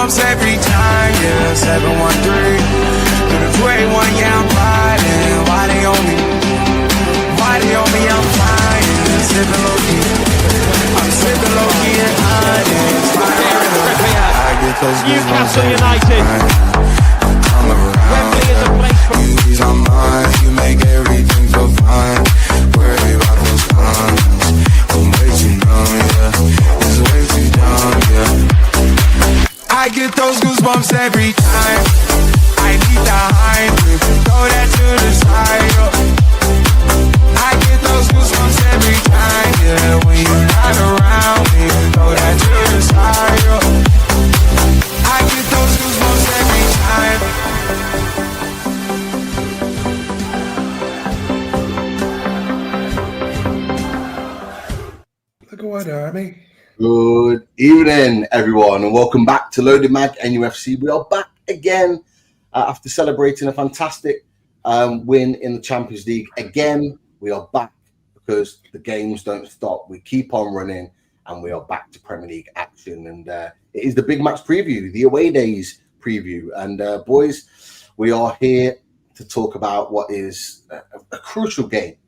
goosebumps every time, yeah, 713. Through the 281, yeah, I'm riding. Why they on me? I'm flying. Sipping low-key. I'm sipping low-key and hiding. I get those goosebumps Newcastle United. Come around, Wembley is a place for you ease my mind. You make everything feel fine. Worry about those comments. I'm way too numb, yeah. It's way too dumb, yeah. I get those goosebumps every time. I need the high, throw that to the side, yo. I get those goosebumps every time, yeah. When you're not around me, throw that to the side, yo. I get those goosebumps every time. Look at what, Army. Good evening, everyone, and welcome back to Loaded Mag NUFC. We are back again after celebrating a fantastic win in the Champions League. Again, we are back because the games don't stop. We keep on running, and we are back to Premier League action. And it is the big match preview, the away days preview. And boys, we are here to talk about what is a crucial game.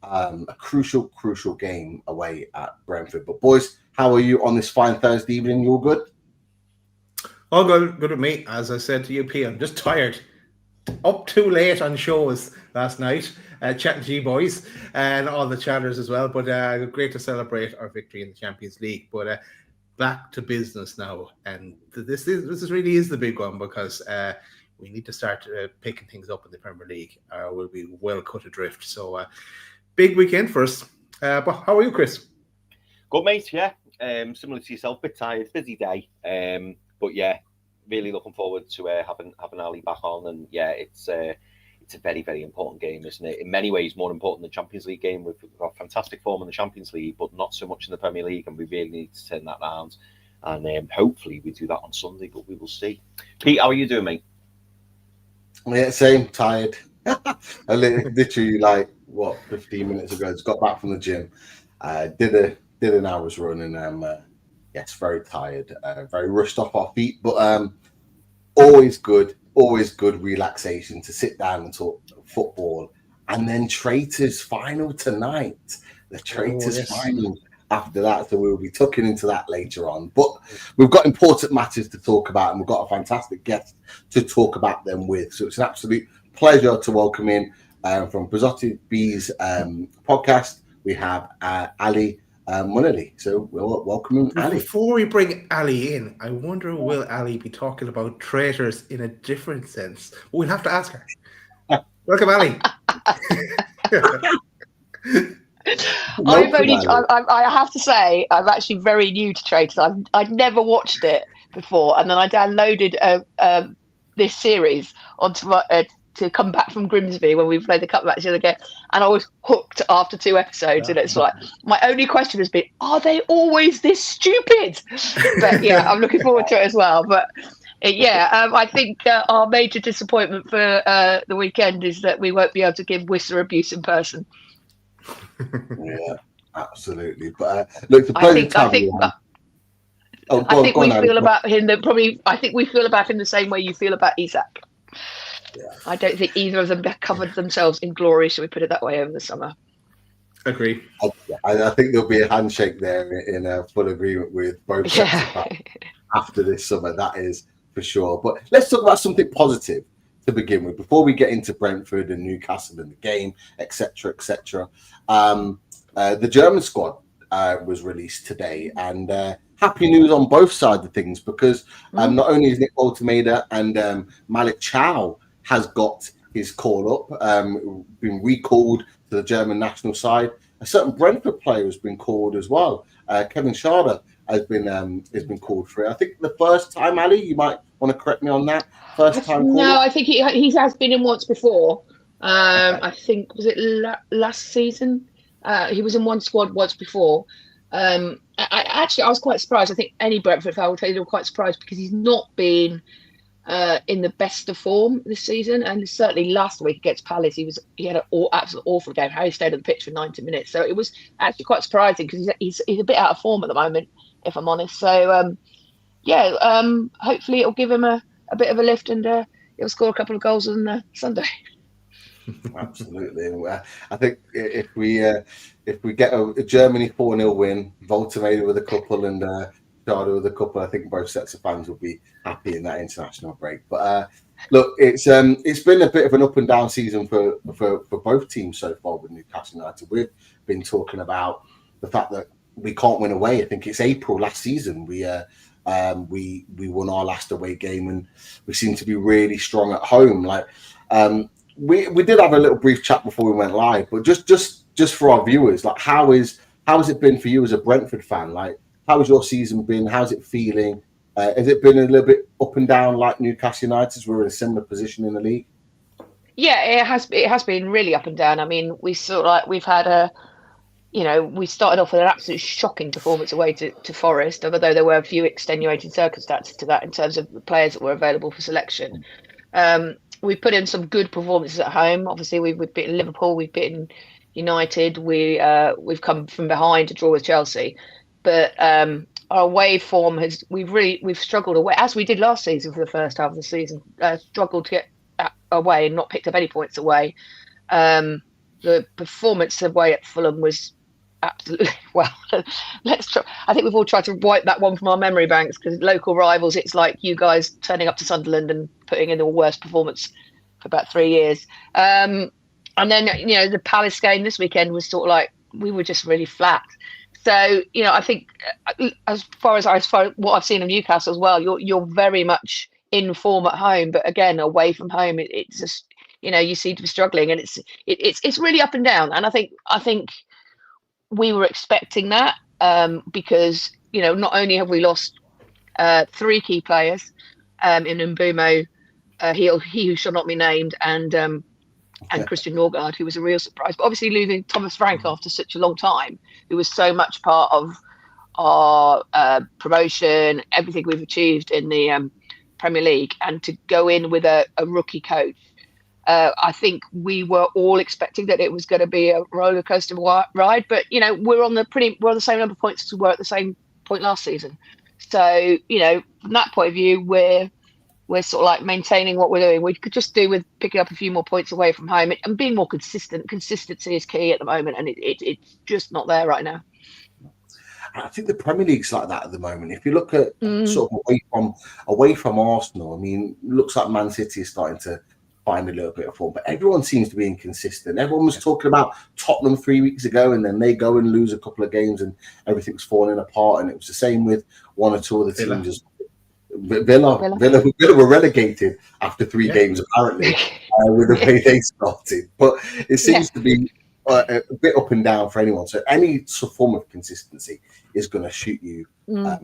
A crucial game away at Brentford. But boys, how are you on this fine Thursday evening? You all good? All good with me. As I said to UP, I'm just tired. Up too late on shows last night, chatting to you boys and all the chatters as well. But great to celebrate our victory in the Champions League. But back to business now, and this really is the big one because we need to start picking things up in the Premier League, or we'll be well cut adrift. So big weekend for us. But how are you, Chris? Good, mate. Yeah, similar to yourself, bit tired, busy day. But yeah, really looking forward to having Alli back on. And yeah, it's a very, very important game, isn't it? In many ways, more important than the Champions League game. We've got fantastic form in the Champions League, but not so much in the Premier League, and we really need to turn that around. And hopefully we do that on Sunday, but we will see. Pete, how are you doing, mate? Yeah, same, tired. I literally, 15 minutes ago, just got back from the gym. Did an hour's run, and yes, very tired, very rushed off our feet, but always good relaxation to sit down and talk football. And then Traitors final tonight, the Traitors final after that, so we'll be tucking into that later on. But we've got important matters to talk about, and we've got a fantastic guest to talk about them with. So it's an absolute pleasure to welcome in from Brazzotti B's podcast. We have Alli Tonali. So we'll welcome in Alli. Before we bring Alli in, I wonder, will Alli be talking about traitors in a different sense? We'll have to ask her. Welcome, Alli. I have to say, I'm actually very new to Traitors. I'd never watched it before, and then I downloaded this series onto to come back from Grimsby when we played the cup match the other day, and I was hooked after 2 episodes. And it's like, my only question has been, are they always this stupid? But yeah, I'm looking forward to it as well. But I think our major disappointment for the weekend is that we won't be able to give Wissa abuse in person. Yeah, absolutely. But look, the pleasure to have you on. I think we feel about him the same way you feel about Isak. Yeah. I don't think either of them covered themselves in glory, shall we put it that way, over the summer. Agree. I think there'll be a handshake there in full agreement with both sets after this summer, that is for sure. But let's talk about something positive to begin with, before we get into Brentford and Newcastle and the game, etc., etc. The German squad was released today, and happy news on both sides of things, because not only is Nick Altameda and Malik Chow has got his call up, been recalled to the German national side. A certain Brentford player has been called as well. Kevin Schade has been called for it. I think the first time, Alli, you might want to correct me on that. First time call? No, I think he has been in once before. I think, was it last season? He was in one squad once before. I was quite surprised. I think any Brentford fan will tell you they were quite surprised, because he's not been in the best of form this season, and certainly last week against Palace he had an absolute awful game. Harry stayed on the pitch for 90 minutes, so it was actually quite surprising, because he's a bit out of form at the moment, if I'm honest. So yeah, hopefully it'll give him a bit of a lift, and he'll score a couple of goals on Sunday. Absolutely. I think if we get a Germany 4-0 win, Volta with a couple and Kayode with a couple, I think both sets of fans will be happy in that international break. But look, it's been a bit of an up and down season for both teams so far with Newcastle United. We've been talking about the fact that we can't win away. I think it's April last season we won our last away game, and we seem to be really strong at home. Like we did have a little brief chat before we went live, but just for our viewers, like how has it been for you as a Brentford fan? Like, how has your season been? How's it feeling? Has it been a little bit up and down like Newcastle United's? We're in a similar position in the league. Yeah, it has been really up and down. I mean, we've had we started off with an absolute shocking performance away to Forest, although there were a few extenuating circumstances to that in terms of the players that were available for selection. We put in some good performances at home. Obviously, we've beaten Liverpool, we've beaten United, we've come from behind to draw with Chelsea, but our away form we've struggled away, as we did last season for the first half of the season. Struggled to get away and not picked up any points away. The performance away at Fulham was absolutely let's try. I think we've all tried to wipe that one from our memory banks, because local rivals, it's like you guys turning up to Sunderland and putting in the worst performance for about 3 years. And then the Palace game this weekend was sort of like we were just really flat. So I think as far as what I've seen of Newcastle as well, you're very much in form at home, but again away from home, it's just you seem to be struggling, and it's really up and down. And I think we were expecting that, because not only have we lost 3 key players in Mbumo, he who shall not be named, and Christian Norgard, who was a real surprise, but obviously losing Thomas Frank after such a long time, who was so much part of our promotion, everything we've achieved in the Premier League, and to go in with a rookie coach. I think we were all expecting that it was going to be a roller coaster ride, but we're on the same number of points as we were at the same point last season. So from that point of view, we're sort of like maintaining what we're doing. We could just do with picking up a few more points away from home and being more consistent. Consistency is key at the moment, and it's just not there right now. I think the Premier League's like that at the moment. If you look at sort of away from Arsenal, I mean, looks like Man City is starting to find a little bit of form, but everyone seems to be inconsistent. Everyone was talking about Tottenham 3 weeks ago, and then they go and lose a couple of games and everything's falling apart. And it was the same with one or two other teams. Villa were relegated after 3 games, apparently, with the way they started. But it seems to be a bit up and down for anyone. So any form of consistency is going to shoot you up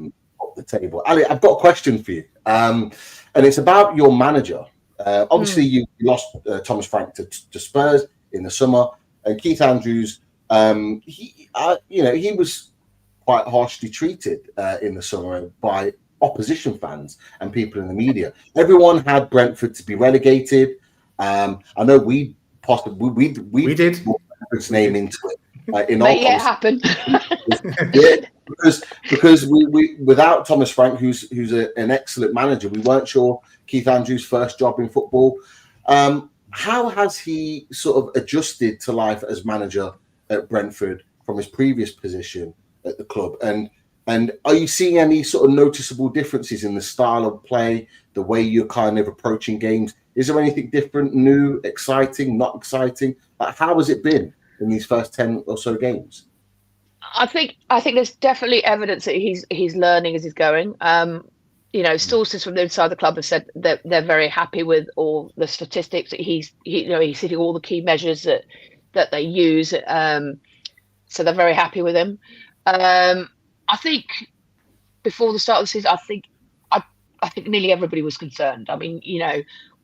the table. Alli, I've got a question for you, and it's about your manager. Obviously, you lost Thomas Frank to Spurs in the summer, and Keith Andrews. He was quite harshly treated in the summer by opposition fans and people in the media. Everyone had Brentford to be relegated. I know we did put Brentford's name into it in our it happened. because we without Thomas Frank, who's an excellent manager, we weren't sure Keith Andrews' first job in football. How has he sort of adjusted to life as manager at Brentford from his previous position at the club? And are you seeing any sort of noticeable differences in the style of play, the way you're kind of approaching games? Is there anything different, new, exciting, not exciting? Like, how has it been in these first 10 or so games? I think there's definitely evidence that he's learning as he's going. Sources from inside the club have said that they're very happy with all the statistics. He's hitting all the key measures that they use. So they're very happy with him. I think before the start of the season, I think nearly everybody was concerned. I mean,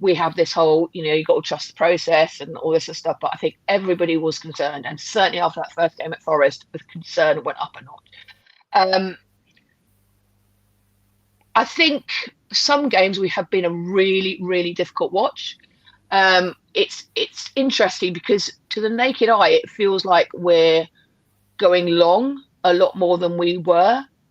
we have this whole, you've got to trust the process and all this sort of stuff, but I think everybody was concerned. And certainly after that first game at Forest, the concern went up a notch. I think some games we have been a really, really difficult watch. It's interesting because to the naked eye, it feels like we're going long a lot more than we were.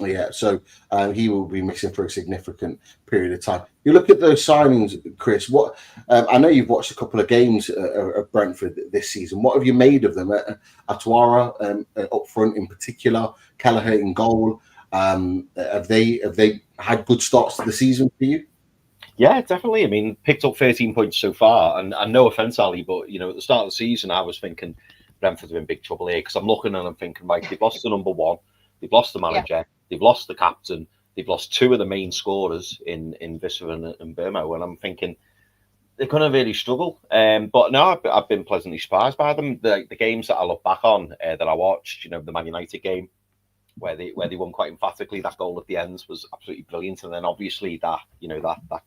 Yeah, so he will be missing for a significant period of time. You look at those signings, Chris. What I know you've watched a couple of games of Brentford this season. What have you made of them? Atuara up front in particular, Kelleher in goal. Have they had good starts to the season for you? Yeah, definitely. I mean, picked up 13 points so far, and no offense, Ali, but at the start of the season, I was thinking Brentford are in big trouble here because I'm looking and I'm thinking, right, they've lost the number one, they've lost the manager, they've lost the captain, they've lost two of the main scorers in Wissa and Burmo, and I'm thinking they're going to really struggle. But no, I've been pleasantly surprised by them. The games that I look back on that I watched, the Man United game, where they won quite emphatically. That goal at the end was absolutely brilliant, and then obviously that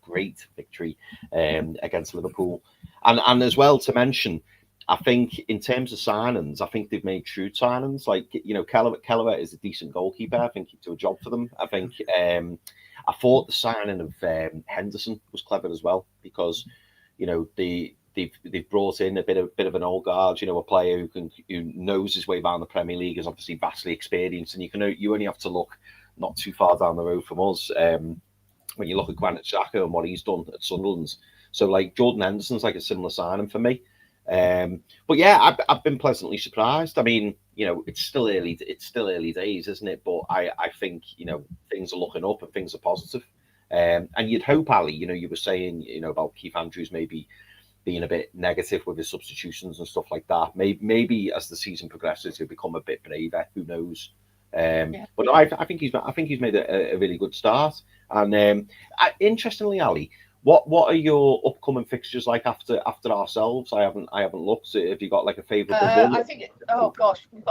great victory against Liverpool, and as well to mention, I think in terms of signings, I think they've made true signings. Like Kayode is a decent goalkeeper. I think he'd do a job for them. I think I thought the signing of Henderson was clever as well because they've brought in a bit of an old guard, a player who knows his way around the Premier League, is obviously vastly experienced, and you only have to look not too far down the road from us when you look at Granit Xhaka and what he's done at Sunderland. So like Jordan Henderson's like a similar signing for me. But yeah, I've been pleasantly surprised. I mean, it's still early days, isn't it? But I think things are looking up and things are positive. And you'd hope, Ali, you were saying about Keith Andrews maybe being a bit negative with his substitutions and stuff like that. Maybe as the season progresses, he'll become a bit braver. Who knows? But I think he's made a really good start. And interestingly, Ali, what are your upcoming fixtures like after ourselves? I haven't looked. Have you got like a favourite? I think. I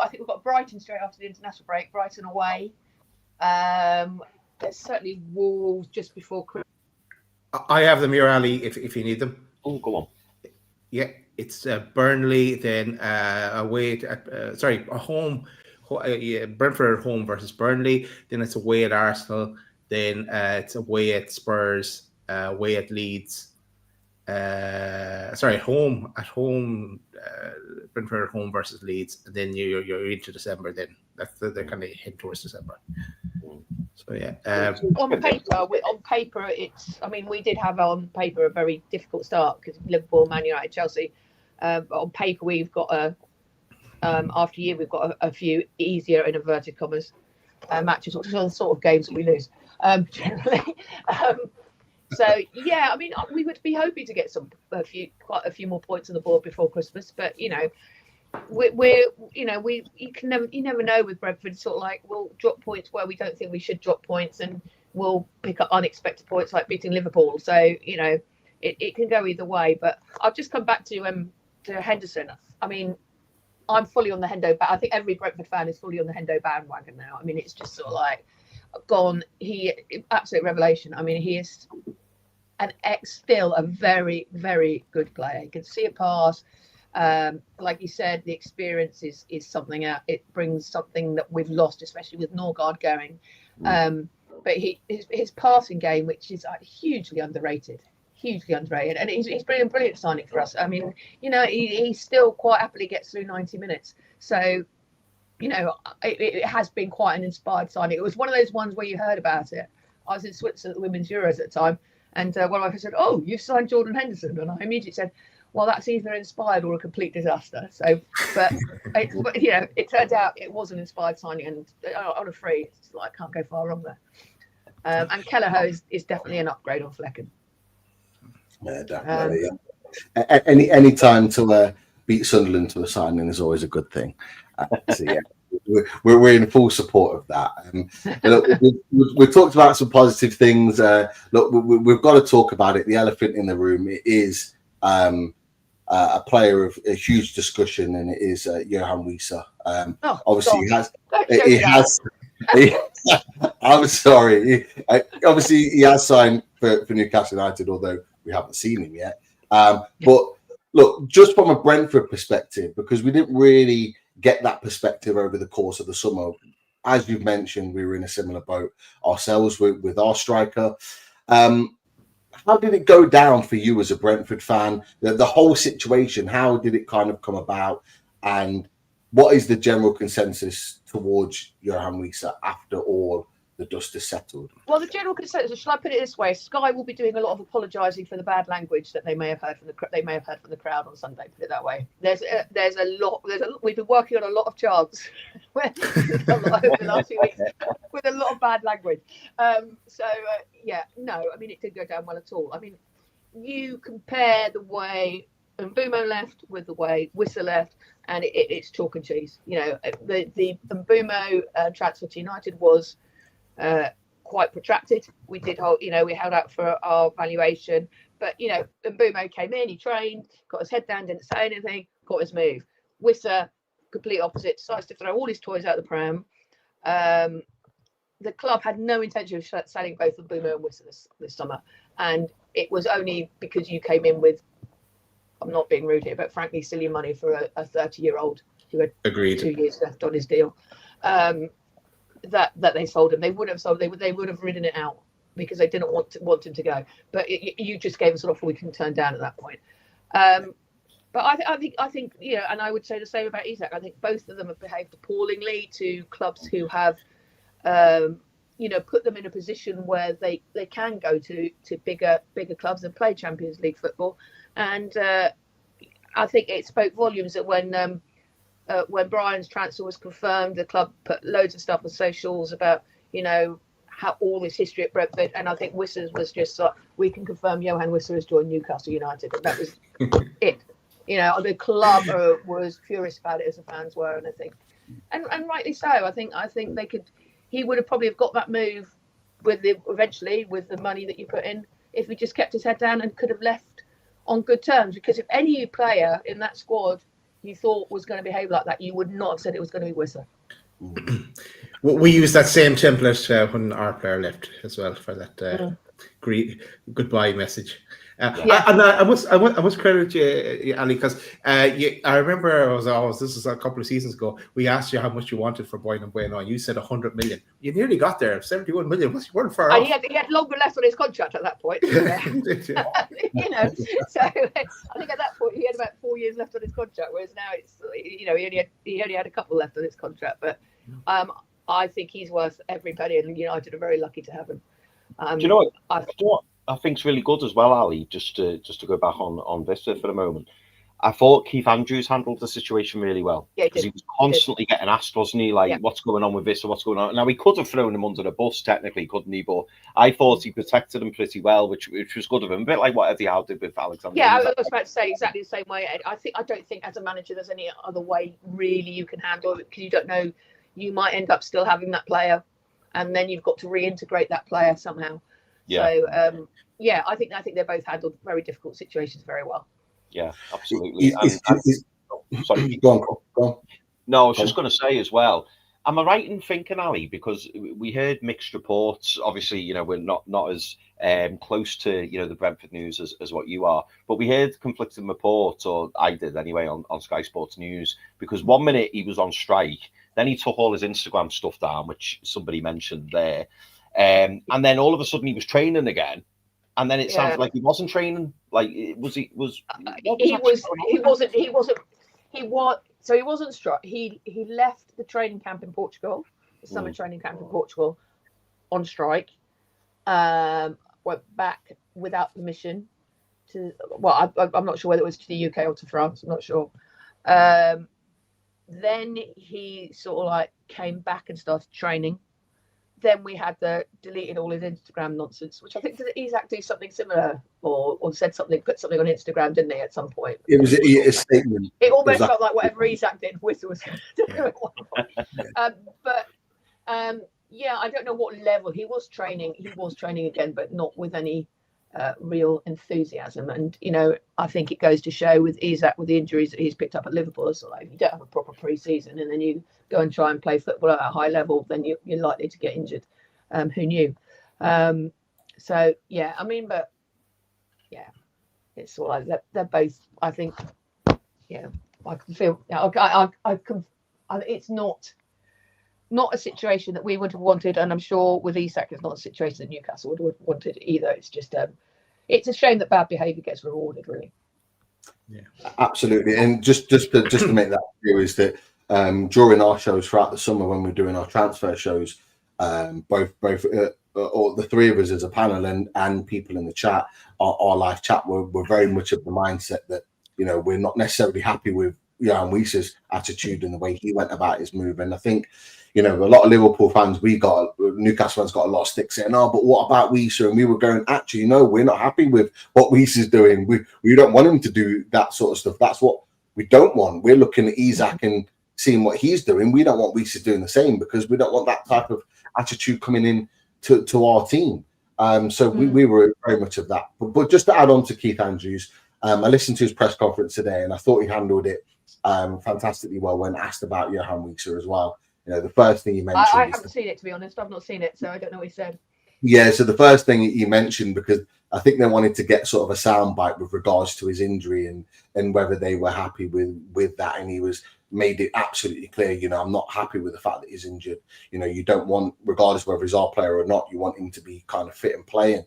think we've got Brighton straight after the international break. Brighton away. There's certainly Wolves just before Christmas. I have them here, Ali, if you need them. Oh, go on. Yeah, it's Burnley, then away at home. Brentford at home versus Burnley. Then it's away at Arsenal. Then it's away at Spurs. Away at Leeds. Home. Brentford at home versus Leeds. And then you're into December. Then they're kind of heading towards December. So yeah. On paper, it's. I mean, we did have on paper a very difficult start because Liverpool, Man United, Chelsea. On paper, we've got after year we've got a few easier in inverted commas matches, which are the sort of games that we lose generally. So yeah, I mean, we would be hoping to get quite a few more points on the board before Christmas, but you never know with Brentford. Sort of like we'll drop points where we don't think we should drop points, and we'll pick up unexpected points like beating Liverpool. So it can go either way. But I'll just come back to Henderson. I mean, I'm fully on the Hendo. I think every Brentford fan is fully on the Hendo bandwagon now. I mean, it's just sort of like gone. Absolute revelation. I mean, he is still a very, very good player. You can see it pass. Like you said, the experience is something. It brings something that we've lost, especially with Norgard going. But his passing game, which is hugely underrated, and he's been a brilliant signing for us. I mean, he still quite happily gets through 90 minutes. So, it has been quite an inspired signing. It was one of those ones where you heard about it. I was in Switzerland at the Women's Euros at the time, and one of my friends said, "Oh, you've signed Jordan Henderson," and I immediately said, "Well, that's either inspired or a complete disaster." So, but it turned out it was an inspired signing, and on a free, it's like I can't go far wrong there. And Kelleher is definitely an upgrade on Flecken. Yeah, definitely. Any time to beat Sunderland to a signing is always a good thing. So yeah, we're in full support of that. Look, we've talked about some positive things. Look, we've got to talk about it. The elephant in the room is a player of a huge discussion, and it is Yoane Wissa. Obviously, he has. I'm sorry. Obviously, he has signed for Newcastle United, although we haven't seen him yet. But look, just from a Brentford perspective, because we didn't really get that perspective over the course of the summer. As you've mentioned, we were in a similar boat ourselves with our striker. How did it go down for you as a Brentford fan? The whole situation, how did it kind of come about? And what is the general consensus towards Yoane Wissa after all the dust is settled. Well, the general consensus, shall I put it this way? Sky will be doing a lot of apologising for the bad language that they may have heard from the crowd on Sunday. Put it that way. We've been working on a lot of chants over the last few weeks with a lot of bad language. No, I mean, it didn't go down well at all. I mean, you compare the way Mbumo left with the way Wissa left, and it's chalk and cheese. You know, the Mbumo transfer to United was quite protracted. We held out for our valuation, but Mbumo came in, he trained, got his head down, didn't say anything, got his move. Wissa, complete opposite, decides to throw all his toys out the pram. The club had no intention of selling both Mbumo and Wissa this summer, and it was only because you came in with, I'm not being rude here, but frankly silly money for a 30-year-old who had 2 years left on his deal. That they sold him. They would have sold. They would have ridden it out because they didn't want him to go. But you just gave us an offer we can turn down at that point. But I think and I would say the same about Isak. I think both of them have behaved appallingly to clubs who have put them in a position where they can go to bigger clubs and play Champions League football. And I think it spoke volumes that when Brian's transfer was confirmed, the club put loads of stuff on socials about, how all this history at Brentford. And I think Wissa's was just like, we can confirm Yoane Wissa has joined Newcastle United. And that was it. The club was furious about it, as the fans were. And I think, and rightly so, I think he would have probably have got that move eventually with the money that you put in, if he just kept his head down and could have left on good terms. Because if any player in that squad you thought was going to behave like that, you would not have said it was going to be Wissa. We used that same template when our player left as well for that goodbye message. And I must credit you, Ali, because I remember this was a couple of seasons ago. We asked you how much you wanted for Boyne and Bueno, and you said 100 million. You nearly got there. 71 million. You weren't far off. He had longer left on his contract at that point. So I think at that point he had about 4 years left on his contract, whereas now it's he only had a couple left on his contract. But I think he's worth every penny, and United are very lucky to have him. Do you know what I think's really good as well, Ali? Just to go back on Vista for a moment. I thought Keith Andrews handled the situation really well, because he was constantly getting asked, wasn't he? What's going on with Vista? What's going on? Now, he could have thrown him under the bus, technically, couldn't he? But I thought he protected him pretty well, which was good of him. A bit like what Eddie Howe did with Alexander. Yeah, I was about to say exactly the same way. I don't think as a manager there's any other way really you can handle it, because you don't know, you might end up still having that player, and then you've got to reintegrate that player somehow. Yeah. So I think they both handled very difficult situations very well. Yeah, absolutely. Sorry, go on. No, I was just going to say as well. Am I right in thinking, Ali? Because we heard mixed reports. Obviously, we're not as close to the Brentford news as what you are, but we heard conflicting reports, or I did anyway, on Sky Sports News. Because 1 minute he was on strike, then he took all his Instagram stuff down, which somebody mentioned there. And then all of a sudden he was training again, and then it sounded like he wasn't training. He wasn't struck. He left the training camp in Portugal, the summer training camp in Portugal, on strike. Went back without permission to. Well, I'm not sure whether it was to the UK or to France. I'm not sure. Then he sort of came back and started training. Then we had deleted all his Instagram nonsense, which I think did Isak do something similar, or said something, put something on Instagram, didn't he, at some point? It was a statement. It almost felt like whatever Isak did, Wissa was going to do at one point. I don't know what level he was training. He was training again, but not with any real enthusiasm. And I think it goes to show with Isak, with the injuries that he's picked up at Liverpool, it's like if you don't have a proper pre-season and then you go and try and play football at a high level, then you're likely to get injured. Who knew? It's all like they're both. I think, I can feel. It's not a situation that we would have wanted, and I'm sure with Isak, it's not a situation that Newcastle would have wanted either. It's just, it's a shame that bad behaviour gets rewarded, really. Yeah, absolutely. And just to make that clear is that during our shows throughout the summer, when we're doing our transfer shows, both or the three of us as a panel and people in the chat, our live chat, were very much of the mindset that, you know, we're not necessarily happy with Yoane Wissa's attitude and the way he went about his move. And I think, you know, a lot of Liverpool fans, Newcastle fans got a lot of sticks saying, oh, but what about Wissa? And we were going, actually, no, we're not happy with what Wissa's doing. We don't want him to do that sort of stuff. That's what we don't want. We're looking at Isak and seeing what he's doing. We don't want Wissa doing the same, because we don't want that type of attitude coming in to our team. So we were very much of that. But just to add on to Keith Andrews, I listened to his press conference today, and I thought he handled it fantastically well when asked about Yoane Wissa as well. You know, the first thing he mentioned. I haven't seen it, to be honest. I've not seen it, so I don't know what he said. Yeah, so the first thing he mentioned, because I think they wanted to get sort of a soundbite with regards to his injury and whether they were happy with that, and he made it absolutely clear, you know, I'm not happy with the fact that he's injured. You know, you don't want, regardless of whether he's our player or not, you want him to be kind of fit and playing.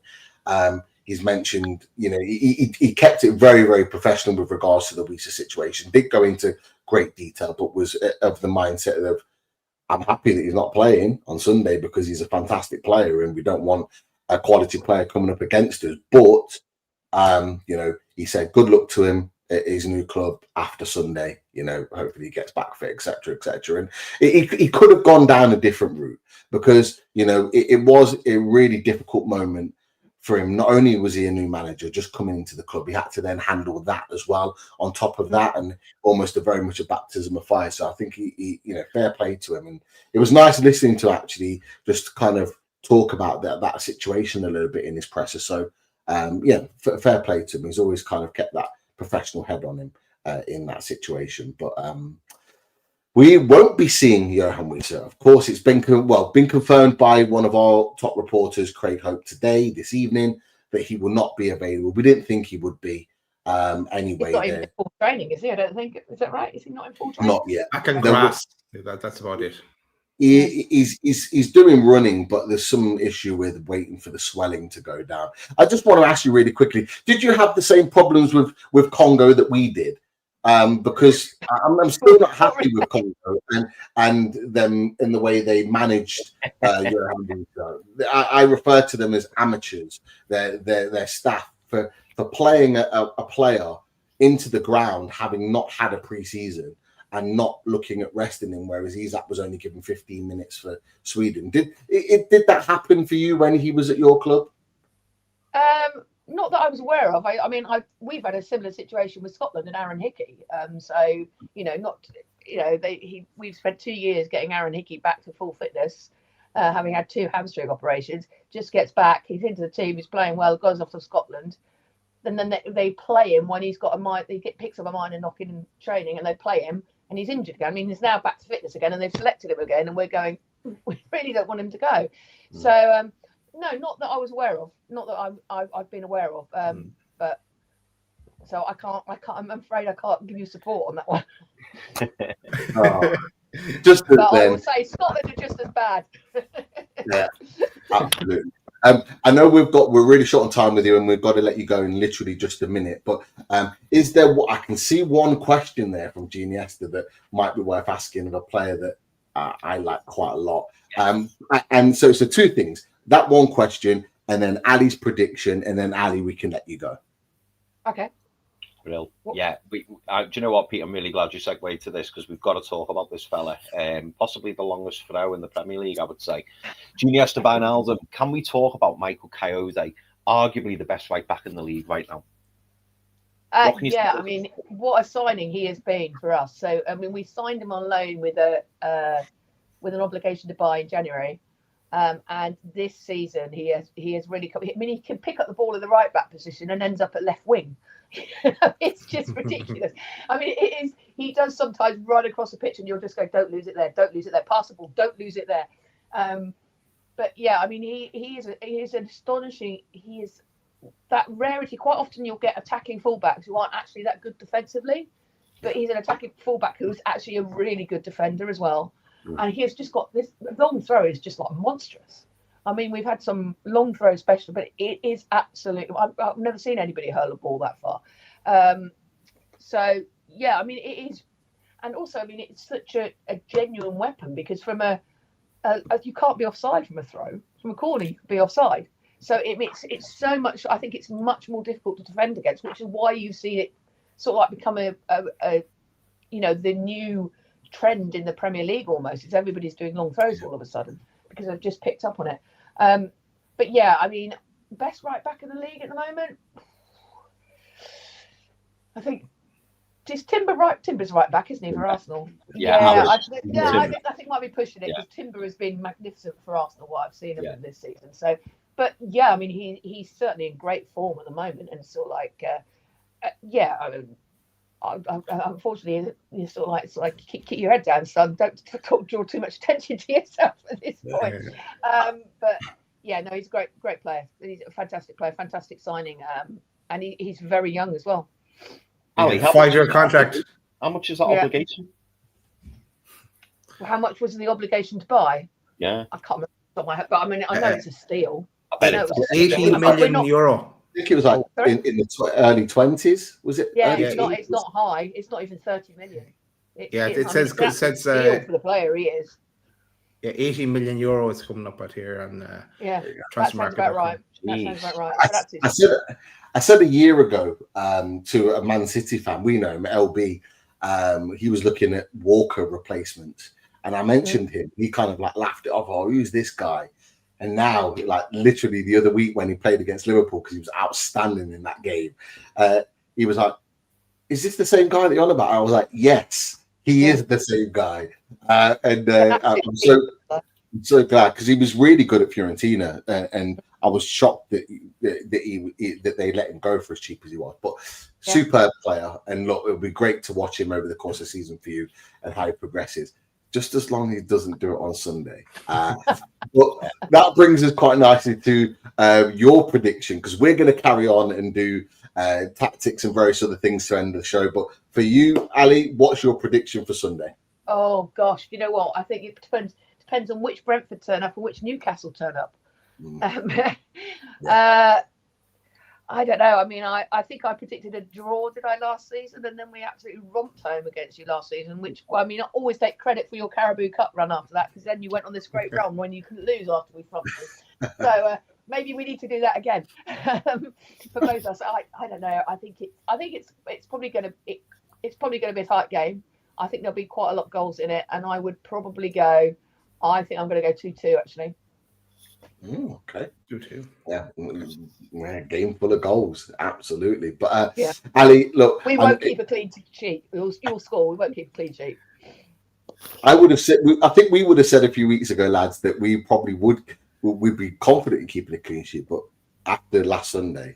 He's mentioned, you know, he kept it very, very professional with regards to the Wissa situation. Did go into great detail, but was of the mindset of, I'm happy that he's not playing on Sunday because he's a fantastic player and we don't want a quality player coming up against us. But, you know, he said, good luck to him at his new club after Sunday. You know, hopefully he gets back fit, etc., etc. And he could have gone down a different route, because, you know, it was a really difficult moment for him. Not only was he a new manager just coming into the club, he had to then handle that as well on top of that, and almost very much a baptism of fire. So I think he you know, fair play to him. And it was nice listening to actually just kind of talk about that situation a little bit in his presser. So yeah, fair play to him. He's always kind of kept that professional head on him in that situation. But we won't be seeing Yoane Wissa. Of course, it's been confirmed by one of our top reporters, Craig Hope, this evening, that he will not be available. We didn't think he would be anyway. He's not even in full training, is he? I don't think. Is that right? Is he not in full training? Not yet. I can grasp. That's about it. He's doing running, but there's some issue with waiting for the swelling to go down. I just want to ask you really quickly: did you have the same problems with Congo that we did? Because I'm still not happy with Congo and them in the way they managed Yoane Wissa. I refer to them as amateurs. Their staff for playing a player into the ground, having not had a pre-season and not looking at resting him, whereas Isak was only given 15 minutes for Sweden. Did that happen for you when he was at your club? Not that I was aware of. I mean, we've had a similar situation with Scotland and Aaron Hickey. So, you know, we've spent 2 years getting Aaron Hickey back to full fitness, having had 2 hamstring operations. Just gets back, he's into the team, he's playing well, goes off to Scotland. And then they play him when he's got a mind. Picks up a minor knock in training, and they play him, and he's injured again. I mean, he's now back to fitness again, and they've selected him again, and we're going, we really don't want him to go. So. No, not that I was aware of. Not that I've been aware of. But so I can't. I'm afraid I can't give you support on that one. But I will say Scotland are just as bad. Yeah, absolutely. I know we're really short on time with you, and we've got to let you go in literally just a minute. But is there? I can see one question there from Jeannie Esther that might be worth asking of a player that I like quite a lot. And so 2 things. That one question, and then Alli's prediction, and then Alli, we can let you go. Okay. Real. Yeah. Do you know what, Pete? I'm really glad you segued to this, because we've got to talk about this fella. Possibly the longest throw in the Premier League, I would say. Junior Esteban-Alden. Can we talk about Michael Kayode, arguably the best right back in the league right now? Yeah, I mean, what a signing he has been for us. So, I mean, we signed him on loan with an obligation to buy in January. And this season he has really come. I mean, he can pick up the ball in the right back position and ends up at left wing. It's just ridiculous. I mean, it is. He does sometimes run across the pitch and you'll just go, don't lose it there, don't lose it there. Pass the ball, don't lose it there. But yeah, I mean, he is an astonishing. He is that rarity. Quite often you'll get attacking fullbacks who aren't actually that good defensively, but he's an attacking fullback who's actually a really good defender as well. And he has just got this long throw is just like monstrous. I mean, we've had some long throw special, but it is absolutely. I've never seen anybody hurl a ball that far. So yeah, I mean, it is, and also, I mean, it's such a genuine weapon, because from a you can't be offside from a throw. From a corner, you can be offside. So it makes it so much. I think it's much more difficult to defend against, which is why you see it sort of like become a the new trend in the Premier League almost. It's everybody's doing long throws all of a sudden because they've just picked up on it. But yeah, I mean, best right back in the league at the moment. I think is Timber right. Timber's right back, isn't he, for Arsenal? I think might be pushing it because Timber has been magnificent for Arsenal. What I've seen of him this season. So, but yeah, I mean, he's certainly in great form at the moment, and sort of like, unfortunately, you sort of like keep your head down, son. Don't draw too much attention to yourself at this point. But yeah, no, he's a great player. He's a fantastic player, fantastic signing, and he's very young as well. Alli, 5-year contract. How much is that obligation? How much was the obligation to buy? Yeah, I can't remember off my head, but I mean, I know it's a steal. I bet it's 18 million euro. I think it was like in the early 20s. Was it? Yeah, it's not high. It's not even 30 million. It says steal for the player he is. Yeah, 18 million euro is coming up out here on transfer market. That sounds about right. I said a year ago to a Man City fan, we know him, LB. He was looking at Walker replacements, and I mentioned him. He kind of like laughed it off. Oh, who's this guy? And now, like literally the other week when he played against Liverpool, because he was outstanding in that game, he was like, "Is this the same guy that you're on about?" I was like, "Yes, he is the same guy." I'm so glad because he was really good at Fiorentina, and I was shocked that they let him go for as cheap as he was. But superb player, and look, it'll be great to watch him over the course of the season for you and how he progresses. Just as long as he doesn't do it on Sunday. But that brings us quite nicely to your prediction, because we're going to carry on and do tactics and various other things to end the show. But for you, Ali, what's your prediction for Sunday? Oh gosh, you know what? I think it depends on which Brentford turn up and which Newcastle turn up. I don't know. I mean, I think I predicted a draw, did I, last season? And then we absolutely romped home against you last season, which, I mean, I always take credit for your Carabao Cup run after that, because then you went on this great run when you couldn't lose after we romped you. So maybe we need to do that again for both of us. I don't know. I think it's probably going to be a tight game. I think there'll be quite a lot of goals in it, and I would probably go. I think I'm going to go 2-2 actually. Okay. 2-2. Yeah, game full of goals, absolutely. But Ali, look, we won't keep a clean sheet. You'll score. We won't keep a clean sheet. I would have said. I think we would have said a few weeks ago, lads, that we probably we'd be confident in keeping a clean sheet. But after last Sunday,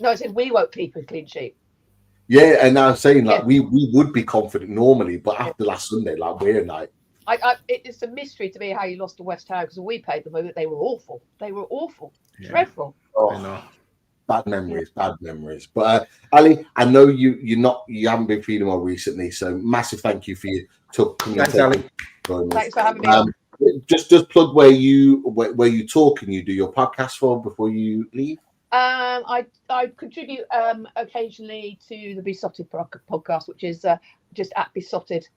no, I said we won't keep a clean sheet. Yeah, and I'm saying like we would be confident normally, but after last Sunday, like we're like. It's a mystery to me how you lost to West Ham, because we played them. They were awful. They were awful. Dreadful. Oh, I know. Bad memories. But Ali, I know you haven't been feeling well recently, so massive thank you for you coming. Thanks, Ali. Thanks for having me on. Just plug where you talk and you do your podcast for before you leave. I contribute occasionally to the Besotted podcast, which is just at Besotted.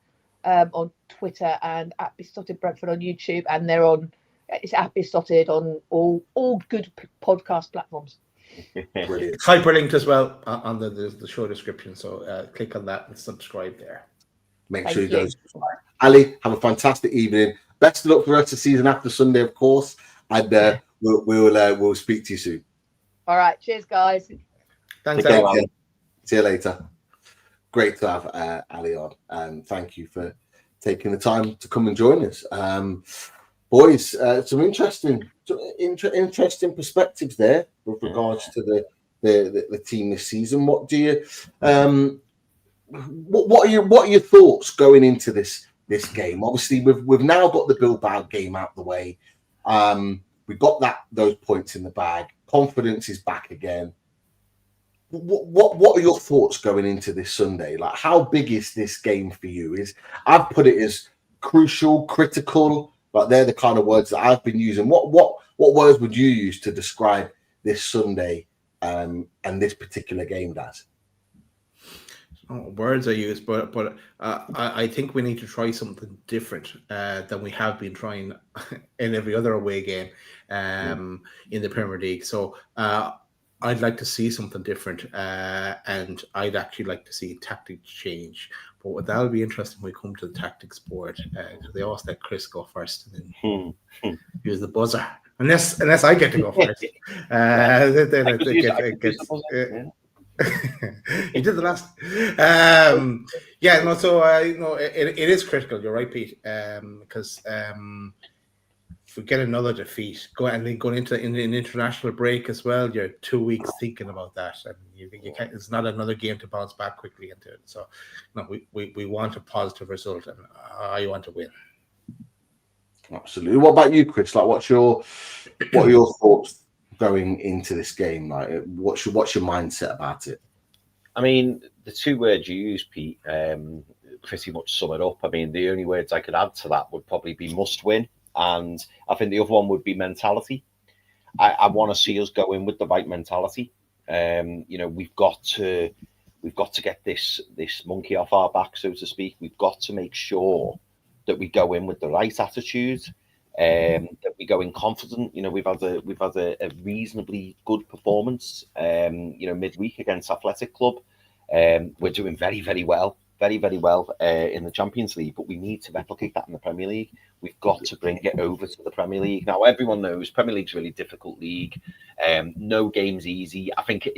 On Twitter and at Besotted Brentford on YouTube, and it's at Besotted on all good podcast platforms. Brilliant. Hyperlinked as well on the show description, so click on that and subscribe there. Make sure you go subscribe. Ali, have a fantastic evening. Best of luck for the rest of the season after Sunday, of course, and we'll speak to you soon. All right, cheers, guys. Thanks, Ali. See you later. Great to have Ali on, and thank you for taking the time to come and join us, boys. Some interesting perspectives there with regards to the team this season. What do you what are your thoughts going into this game? Obviously, we've now got the Bilbao game out the way. We've got those points in the bag. Confidence is back again. What are your thoughts going into this Sunday? Like, how big is this game for you? I've put it as crucial, critical. Like, they're the kind of words that I've been using. What words would you use to describe this Sunday and this particular game, Daz? words are used, but I think we need to try something different than we have been trying in every other away game in the Premier League. So I'd like to see something different, and I'd actually like to see tactics change. But that'll be interesting when we come to the tactics board, because they always let Chris go first and then use the buzzer. Unless I get to go first. You did the last. So it is critical. You're right, Pete. Because if we get another defeat, going into an international break as well, you're 2 weeks thinking about that, and you can't. It's not another game to bounce back quickly into it. So, no, we want a positive result, and I want to win. Absolutely. What about you, Chris? Like, what are your thoughts going into this game? Like, what's your mindset about it? I mean, the two words you use, Pete, pretty much sum it up. I mean, the only words I could add to that would probably be must win, and I think the other one would be mentality. I want to see us go in with the right mentality. We've got to get this monkey off our back, so to speak. We've got to make sure that we go in with the right attitude, that we go in confident. We've had a reasonably good performance, midweek against Athletic Club. We're doing very, very well in the Champions League, but we need to replicate that in the Premier League. We've got to bring it over to the Premier League. Now, everyone knows Premier League's a really difficult league. No game's easy. I think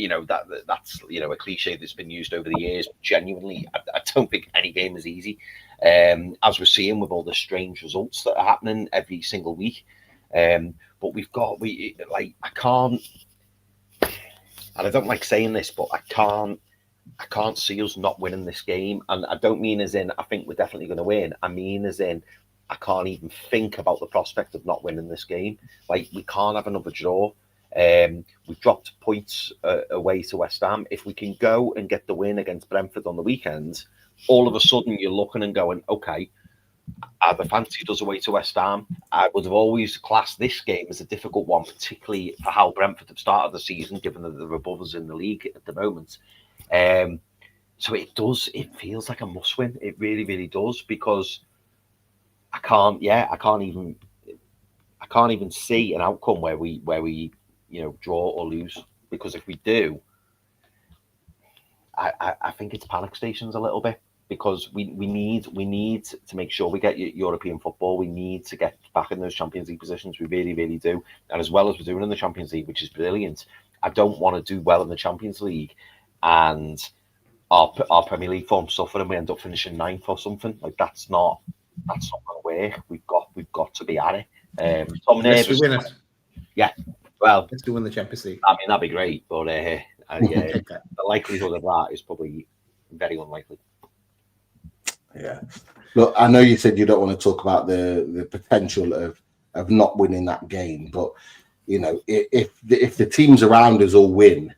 that's a cliche that's been used over the years. Genuinely, I don't think any game is easy. As we're seeing with all the strange results that are happening every single week. But I can't, and I don't like saying this, but I can't see us not winning this game. And I don't mean as in I think we're definitely going to win. I mean as in I can't even think about the prospect of not winning this game. Like, we can't have another draw. We've dropped points away to West Ham. If we can go and get the win against Brentford on the weekend, all of a sudden you're looking and going, okay, I fancied us away to West Ham. I would have always classed this game as a difficult one, particularly for how Brentford have started the season, given that they're above us in the league at the moment. So it feels like a must win. It really, really does, because I can't even see an outcome where we draw or lose, because if we do, I think it's panic stations a little bit, because we need to make sure we get European football. We need to get back in those Champions League positions. We really, really do. And as well as we're doing in the Champions League, which is brilliant, I don't want to do well in the Champions League and our Premier League form suffer and we end up finishing 9th or something. Like, that's not going to work. We've got to be at it. Unless we win it. Yeah. Well, let's do win the Champions League. I mean, that'd be great, but the likelihood of that is probably very unlikely. Yeah. Look, I know you said you don't want to talk about the potential of not winning that game, but if the teams around us all win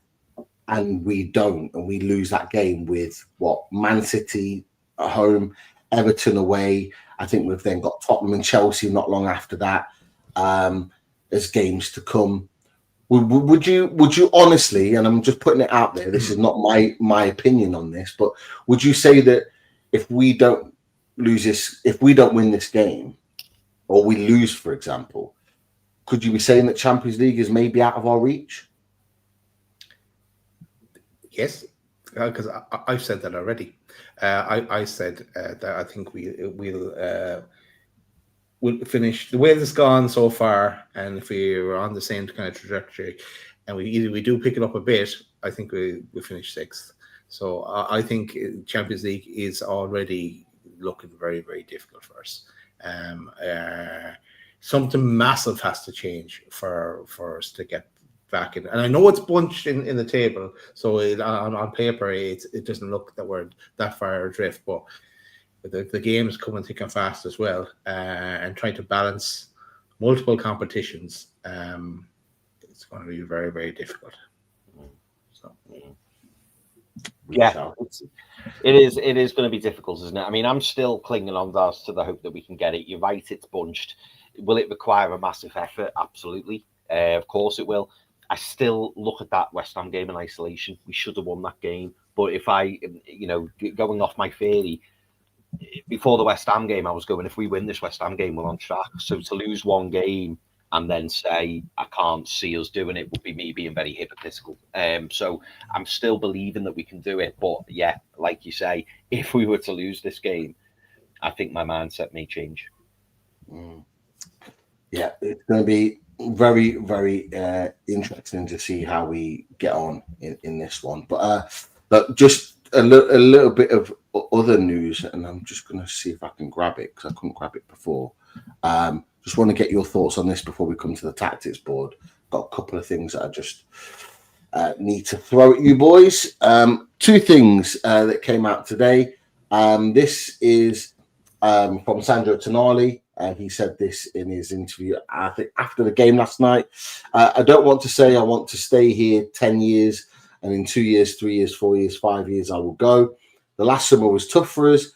and we don't, and we lose that game with Man City at home, Everton away, I think we've then got Tottenham and Chelsea not long after that, as games to come. Would you honestly, and I'm just putting it out there, this is not my opinion on this, but would you say that if we don't win this game, or we lose, for example, could you be saying that Champions League is maybe out of our reach? Yes, because I've said that already. I said that I think we'll finish the way it's gone so far, and if we were on the same kind of trajectory, and we do pick it up a bit, I think we finish 6th. So I think Champions League is already looking very, very difficult for us. Something massive has to change for us to get back in. And I know it's bunched in the table, so on paper it doesn't look that we're that far adrift, but the game is coming thick and fast as well, and trying to balance multiple competitions, it's going to be very, very difficult. So. Yeah, it is going to be difficult, isn't it? I mean, I'm still clinging on to the hope that we can get it. You're right, it's bunched. Will it require a massive effort? Absolutely. Of course it will. I still look at that West Ham game in isolation. We should have won that game. But if I, going off my theory, before the West Ham game, I was going, if we win this West Ham game, we're on track. So to lose one game and then say, I can't see us doing it would be me being very hypocritical. So I'm still believing that we can do it. But yeah, like you say, if we were to lose this game, I think my mindset may change. Yeah, it's going to be very, very interesting to see how we get on in this one. But just a little bit of other news, and I'm just going to see if I can grab it because I couldn't grab it before. Just want to get your thoughts on this before we come to the tactics board. Got a couple of things that I just need to throw at you boys. Two things that came out today. This is from Sandro Tonali. He said this in his interview, I think, after the game last night. I don't want to say I want to stay here 10 years, and in 2 years, 3 years, 4 years, 5 years, I will go. The last summer was tough for us,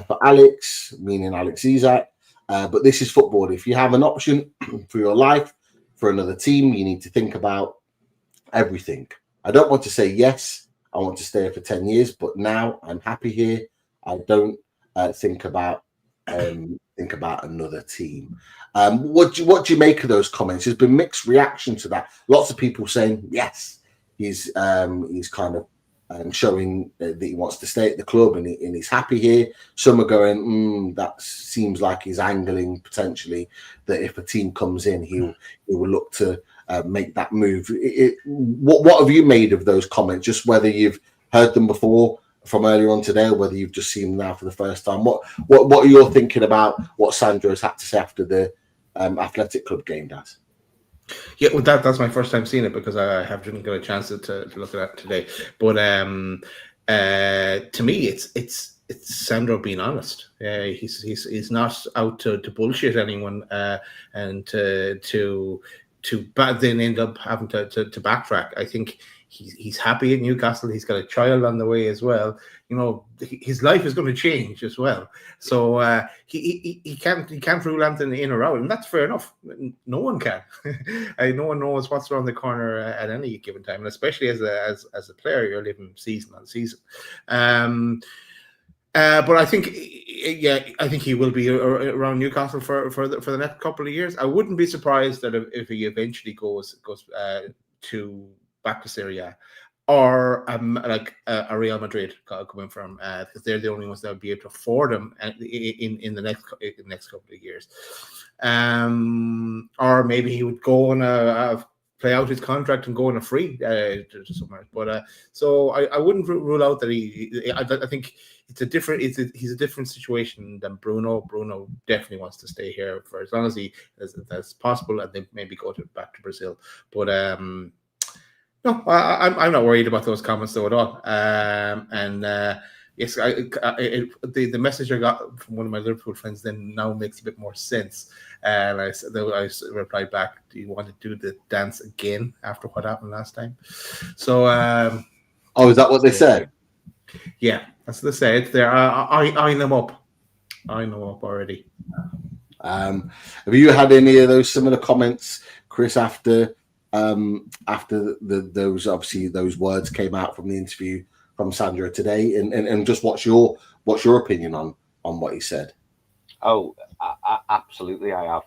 for Alex, meaning Alex Isak. But this is football. If you have an option for your life, for another team, you need to think about everything. I don't want to say yes, I want to stay here for 10 years, but now I'm happy here. I don't think about another team. What do you make of those comments? There's been mixed reaction to that. Lots of people saying yes, he's kind of showing that he wants to stay at the club and he's happy here. Some are going, that seems like he's angling potentially that if a team comes in, he will look to make that move. What have you made of those comments? Just whether you've heard them before from earlier on today, or whether you've just seen them now for the first time. What are you thinking about what Sandro's had to say after the Athletic Club game, Daz? Yeah, well, that's my first time seeing it because I haven't got a chance to look at that today. But to me, it's Sandro being honest. He's not out to bullshit anyone and to then end up having to backtrack. I think he's happy at Newcastle. He's got a child on the way as well. His life is going to change as well. So he can't rule anything in or out, and that's fair enough. No one can. No one knows what's around the corner at any given time, and especially as a player, you're living season on season. But I think he will be around Newcastle for the next couple of years. I wouldn't be surprised that if he eventually goes back to Serie A, or like a Real Madrid coming from, because they're the only ones that would be able to afford him in the next couple of years. Or maybe he would go on play out his contract and go on a free to somewhere. But so I wouldn't rule out that I think he's a different situation than Bruno. Bruno definitely wants to stay here for as long as as possible, and then maybe go back to Brazil. But no, I'm not worried about those comments though at all. Yes, the message I got from one of my Liverpool friends then now makes a bit more sense. And I replied back, "Do you want to do the dance again after what happened last time?" So, is that what they said? Yeah, that's what they said. There, I them up. I know up already. Have you had any of those similar comments, Chris, after those obviously those words came out from the interview from Sandro today, and just what's your opinion on what he said? Oh, absolutely, I have.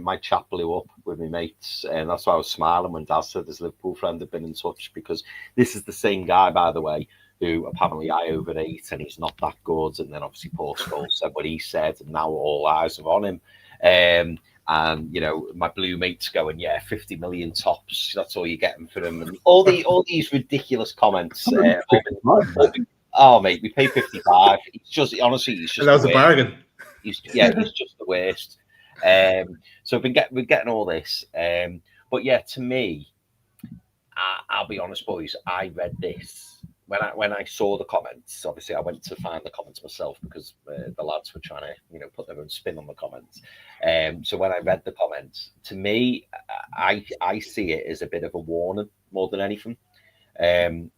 My chat blew up with my mates, and that's why I was smiling when Daz said his Liverpool friend had been in touch, because this is the same guy, by the way, who apparently I overrate and he's not that good, and then obviously Paul Scholes said what he said, and now all eyes are on him. And my blue mates going, 50 million tops, that's all you're getting for him, and all these ridiculous comments. Oh mate, we pay 55. It's just honestly, he's just that was a bargain. He's just the worst. So we're getting all this. But yeah, to me, I'll be honest, boys, I read this. When I saw the comments, obviously I went to find the comments myself because the lads were trying to, put their own spin on the comments. So when I read the comments, to me, I see it as a bit of a warning more than anything. And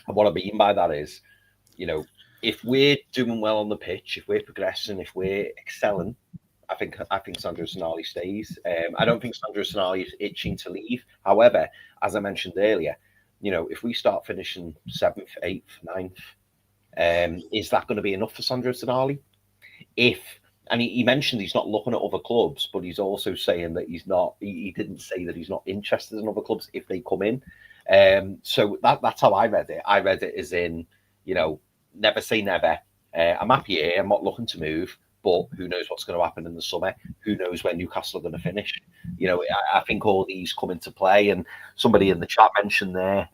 what I mean by that is, if we're doing well on the pitch, if we're progressing, if we're excelling, I think Sandro Tonali stays. I don't think Sandro Tonali is itching to leave. However, as I mentioned earlier, if we start finishing 7th, 8th, 9th, is that going to be enough for Sandro Tonali? And he mentioned he's not looking at other clubs, but he's also saying that he's not. He didn't say that he's not interested in other clubs if they come in. So that's how I read it. I read it as in, never say never. I'm happy here. I'm not looking to move, but who knows what's going to happen in the summer? Who knows where Newcastle are going to finish? I think all these come into play. And somebody in the chat mentioned there,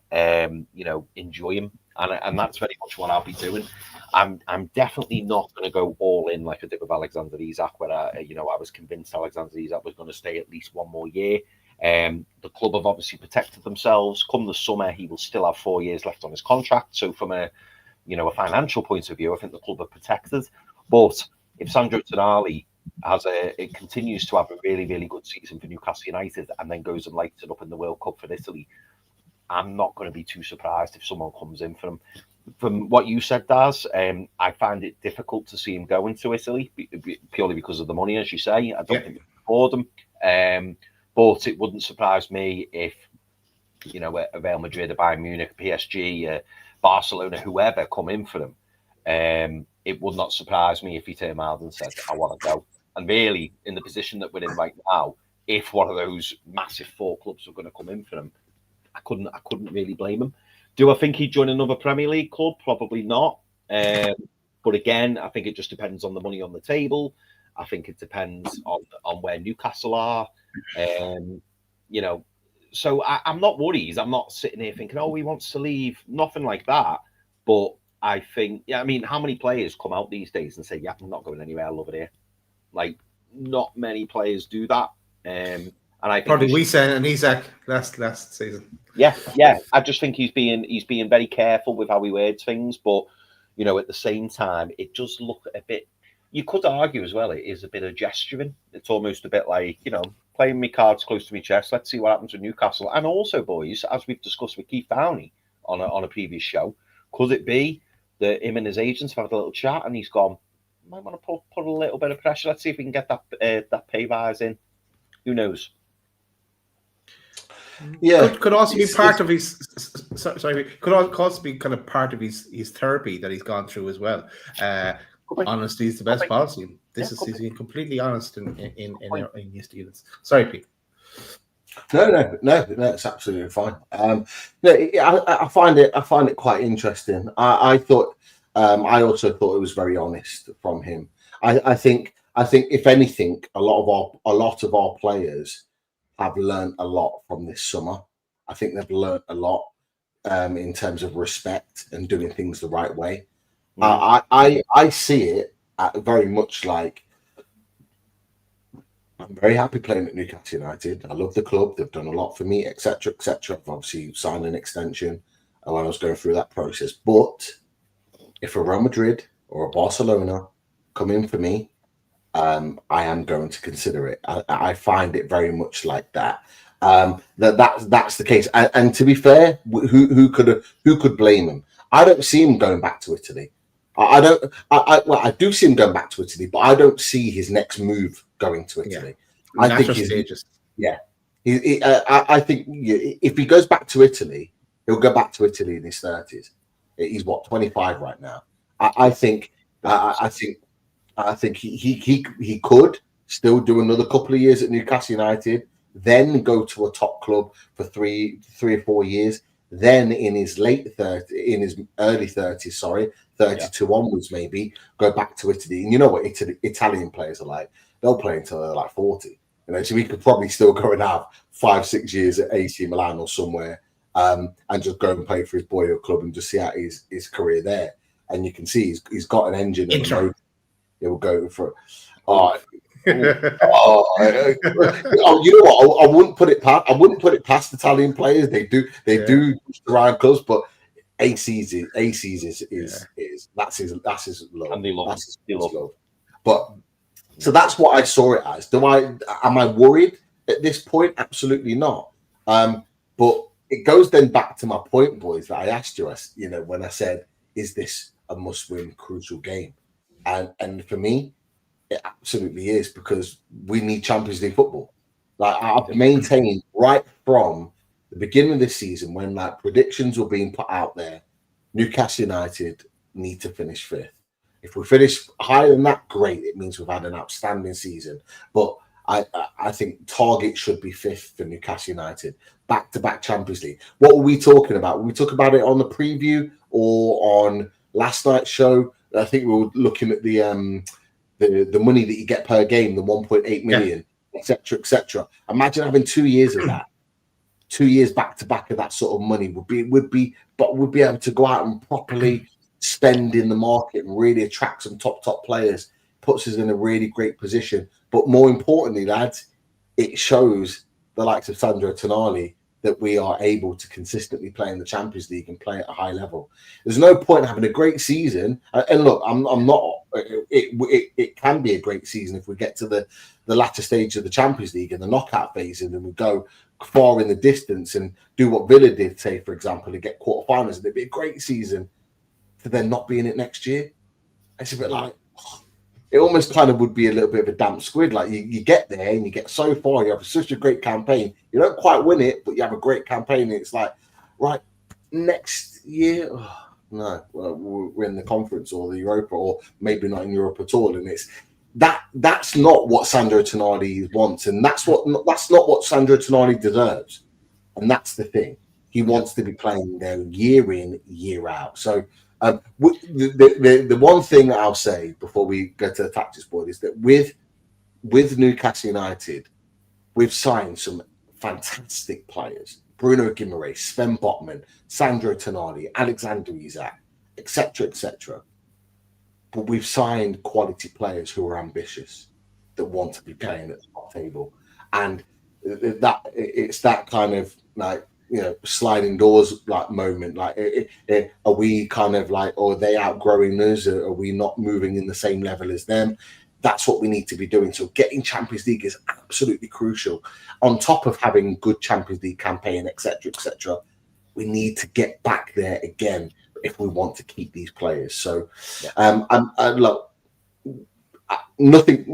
enjoy him, and that's very much what I'll be doing. I'm definitely not going to go all in like I did with Alexander Isak, where I was convinced Alexander Isak was going to stay at least one more year. The club have obviously protected themselves. Come the summer, he will still have 4 years left on his contract. So from a financial point of view, I think the club are protected. But if Sandro Tonali it continues to have a really, really good season for Newcastle United and then goes and lights it up in the World Cup for Italy, I'm not going to be too surprised if someone comes in for him. From what you said, Daz, I find it difficult to see him going to Italy purely because of the money, as you say. I don't think we can afford them. But it wouldn't surprise me if, a Real Madrid, a Bayern Munich, PSG, Barcelona, whoever come in for him. It would not surprise me if he turned around and said, I want to go. And really, in the position that we're in right now, if one of those massive 4 clubs were going to come in for him, I couldn't really blame him. Do I think he'd join another Premier League club? Probably not. But again, I think it just depends on the money on the table. I think it depends on where Newcastle are. So I'm not worried. I'm not sitting here thinking, oh, he wants to leave. Nothing like that. But I think, how many players come out these days and say, yeah, I'm not going anywhere. I love it here. Like, not many players do that. And I think probably Wissa and Isak last season. Yeah. I just think he's being very careful with how he words things, but at the same time, it does look a bit. You could argue as well, it is a bit of gesturing. It's almost a bit like playing me cards close to my chest. Let's see what happens with Newcastle. And also, boys, as we've discussed with Keith Downey on a previous show, could it be that him and his agents have had a little chat and he's gone, might want to put a little bit of pressure. Let's see if we can get that pay rise in. Who knows? Yeah, could also be part of his. Sorry, could also be kind of part of his therapy that he's gone through as well. Honesty is the best policy. He's being completely honest in his dealings. Sorry, Pete. No, it's absolutely fine. I find it quite interesting. I thought, I also thought it was very honest from him. I think if anything, a lot of our players have learned a lot from this summer. I think they've learned a lot in terms of respect and doing things the right way. I see it very much like I'm very happy playing at Newcastle United. I love the club. They've done a lot for me, etc., etc. I've obviously signed an extension when I was going through that process. But if a Real Madrid or a Barcelona come in for me, I am going to consider it. I find it very much like that. That's the case. And to be fair, who could blame him? I don't see him going back to Italy. I do see him going back to Italy, but I don't see his next move going to Italy. Yeah. I think stages. Yeah. I think if he goes back to Italy, he'll go back to Italy in his 30s. He's 25 right now. I think he could still do another couple of years at Newcastle United, then go to a top club for three or 4 years. Then in his early 30s, 32 onwards, maybe go back to Italy. And you know what Italian players are like? They'll play until they're like 40. So he could probably still go and have 5-6 years at AC Milan or somewhere, and just go and play for his boyhood club and just see out his career there. And you can see he's got an engine. And it will go for. You know what? I wouldn't put it past Italian players. They do around clubs, but AC's is that's his love. And they love love. But so that's what I saw it as. Am I worried at this point? Absolutely not. But it goes then back to my point, boys, that I asked you, when I said, is this a must-win crucial game? And for me, It absolutely is, because we need Champions League football. Like, I've maintained right from the beginning of this season, when like predictions were being put out there, Newcastle United need to finish 5th. If we finish higher than that, great. It means we've had an outstanding season. But I think target should be 5th for Newcastle United. Back-to-back Champions League. What were we talking about? Were we talking about it on the preview or on last night's show? I think we were looking at the money that you get per game, the 1.8 million, etc., etc. Imagine having 2 years of that. 2 years back-to-back of that sort of money would be able to go out and properly spend in the market and really attract some top players. Puts us in a really great position. But more importantly, lads, it shows the likes of Sandro Tonali that we are able to consistently play in the Champions League and play at a high level. There's no point in having a great season. And look, I'm not. It can be a great season if we get to the latter stage of the Champions League and the knockout phase, and then we go far in the distance and do what Villa did, say, for example, and get quarterfinals. And it'd be a great season to then not be in it next year. It's a bit like, it almost kind of would be a little bit of a damp squid. Like you get there and you get so far, you have such a great campaign. You don't quite win it, but you have a great campaign. And it's like, right, next year, no, well, we're in the conference or the Europa, or maybe not in Europe at all. And it's that's not what Sandro Tonali wants, and that's not what Sandro Tonali deserves. And that's the thing. He wants to be playing there year in, year out. So the one thing I'll say before we go to the tactics board is that with Newcastle United, we've signed some fantastic players: Bruno Guimaraes, Sven Botman, Sandro Tonali, Alexander Isak, etc., etc. But we've signed quality players who are ambitious, that want to be playing at the top table, and that it's that kind of like, you know, sliding doors like moment. Like, are we kind of like, or are they outgrowing us? Or are we not moving in the same level as them? That's what we need to be doing. So getting Champions League is absolutely crucial. On top of having good Champions League campaign, etc., etc., we need to get back there again if we want to keep these players. So, look, nothing.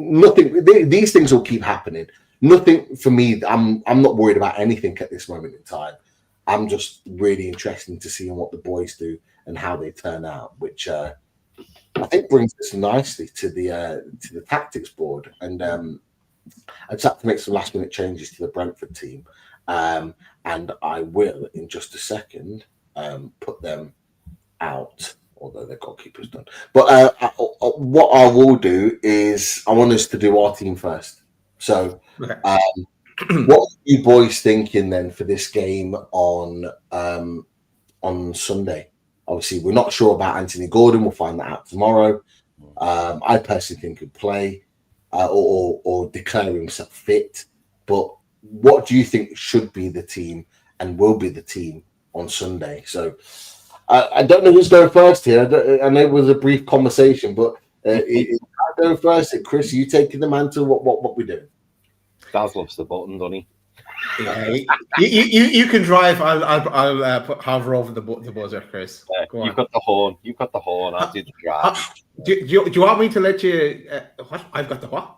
These things will keep happening. Nothing for me. I'm not worried about anything at this moment in time. I'm just really interested to see what the boys do and how they turn out, which I think brings us nicely to the tactics board. And I just have to make some last minute changes to the Brentford team, and I will in just a second put them out, although their goalkeeper's done. But what I will do is I want us to do our team first. So. Okay. What are you boys thinking then for this game on Sunday? Obviously, we're not sure about Anthony Gordon. We'll find that out tomorrow. I personally think he'll play or declare himself fit. But what do you think should be the team and will be the team on Sunday? So I don't know who's going first here. I know it was a brief conversation, but I go first. Chris, are you taking the mantle? What we doing? Daz loves the button, doesn't he? Yeah, you can drive. I'll hover over the buzzer, Chris. You've got the horn. You've got the horn. I'll do the drive. Do you want me to let you? What? I've got the what?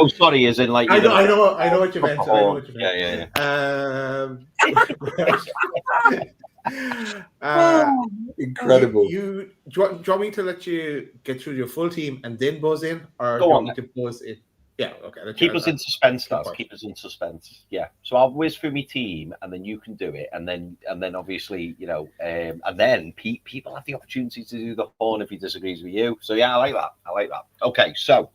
Oh, sorry. As in, like, I know what you meant. Incredible. Do you want me to let you get through your full team and then buzz in, or do you want me to buzz in? Yeah, okay. Keep us in suspense, guys. Keep us in suspense. Yeah. So I'll whiz through my team, and then you can do it, and then obviously, you know, and then people have the opportunity to do the horn if he disagrees with you. So yeah, I like that. Okay, so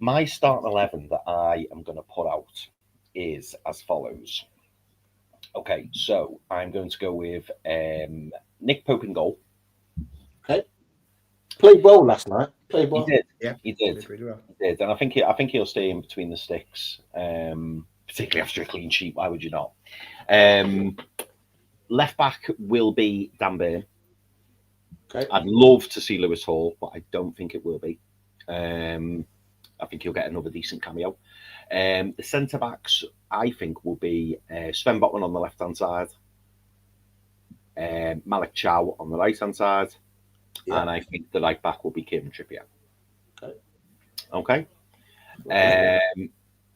my starting 11 that I am going to put out is as follows. Okay, so I'm going to go with Nick Pope in goal. Okay. Played well last night. Played well. He did. Yeah, he did. Really well. He did, and I think he'll stay in between the sticks, particularly after a clean sheet. Why would you not? Left back will be Dan Burn. Okay. I'd love to see Lewis Hall, but I don't think it will be. I think he'll get another decent cameo. The centre backs, I think, will be Sven Botman on the left hand side, Malik Chow on the right hand side. Yeah. And I think the right back will be Kieran Trippier. Okay.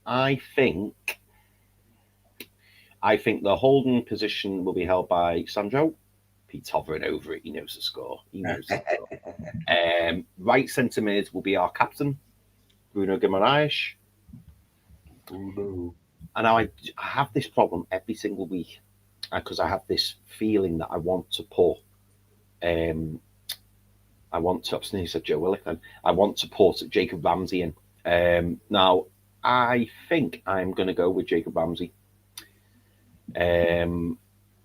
I think the holding position will be held by Sandro. Pete's hovering over it. He knows the score. Right centre mid will be our captain, Bruno Guimaraes. And I have this problem every single week because I have this feeling that I want to put. I want to put Jacob Ramsey in. Now, I think I'm going to go with Jacob Ramsey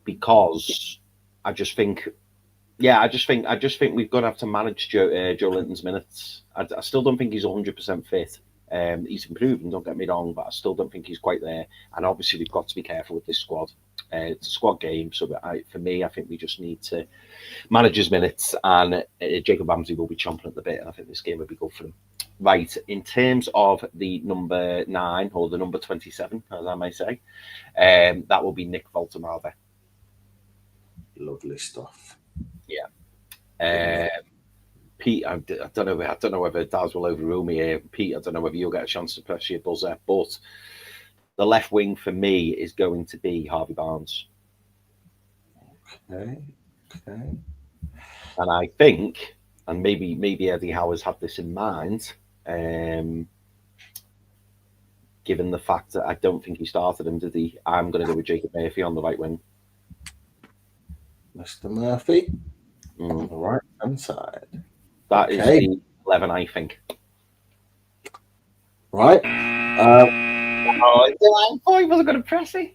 because I just think we've got to have to manage Joe Linton's minutes. I still don't think he's 100% fit. He's improving, don't get me wrong, but I still don't think he's quite there. And obviously, we've got to be careful with this squad. It's a squad game, so for me, I think we just need to manage his minutes, and Jacob Ramsey will be chomping at the bit, and I think this game will be good for him. Right, in terms of the number 9 or the number 27, as I may say, that will be Nick Voltemade. Lovely stuff. Yeah. Pete, I don't know whether Daz will overrule me here. Pete, I don't know whether you'll get a chance to press your buzzer, but the left wing for me is going to be Harvey Barnes. Okay. And I think, and maybe Eddie Howe's had this in mind, given the fact that I don't think he started him, did he? I'm going to go with Jacob Murphy on the right wing. Mr. Murphy on the right hand side. That is the 11, I think. Right. I thought he wasn't going to press it.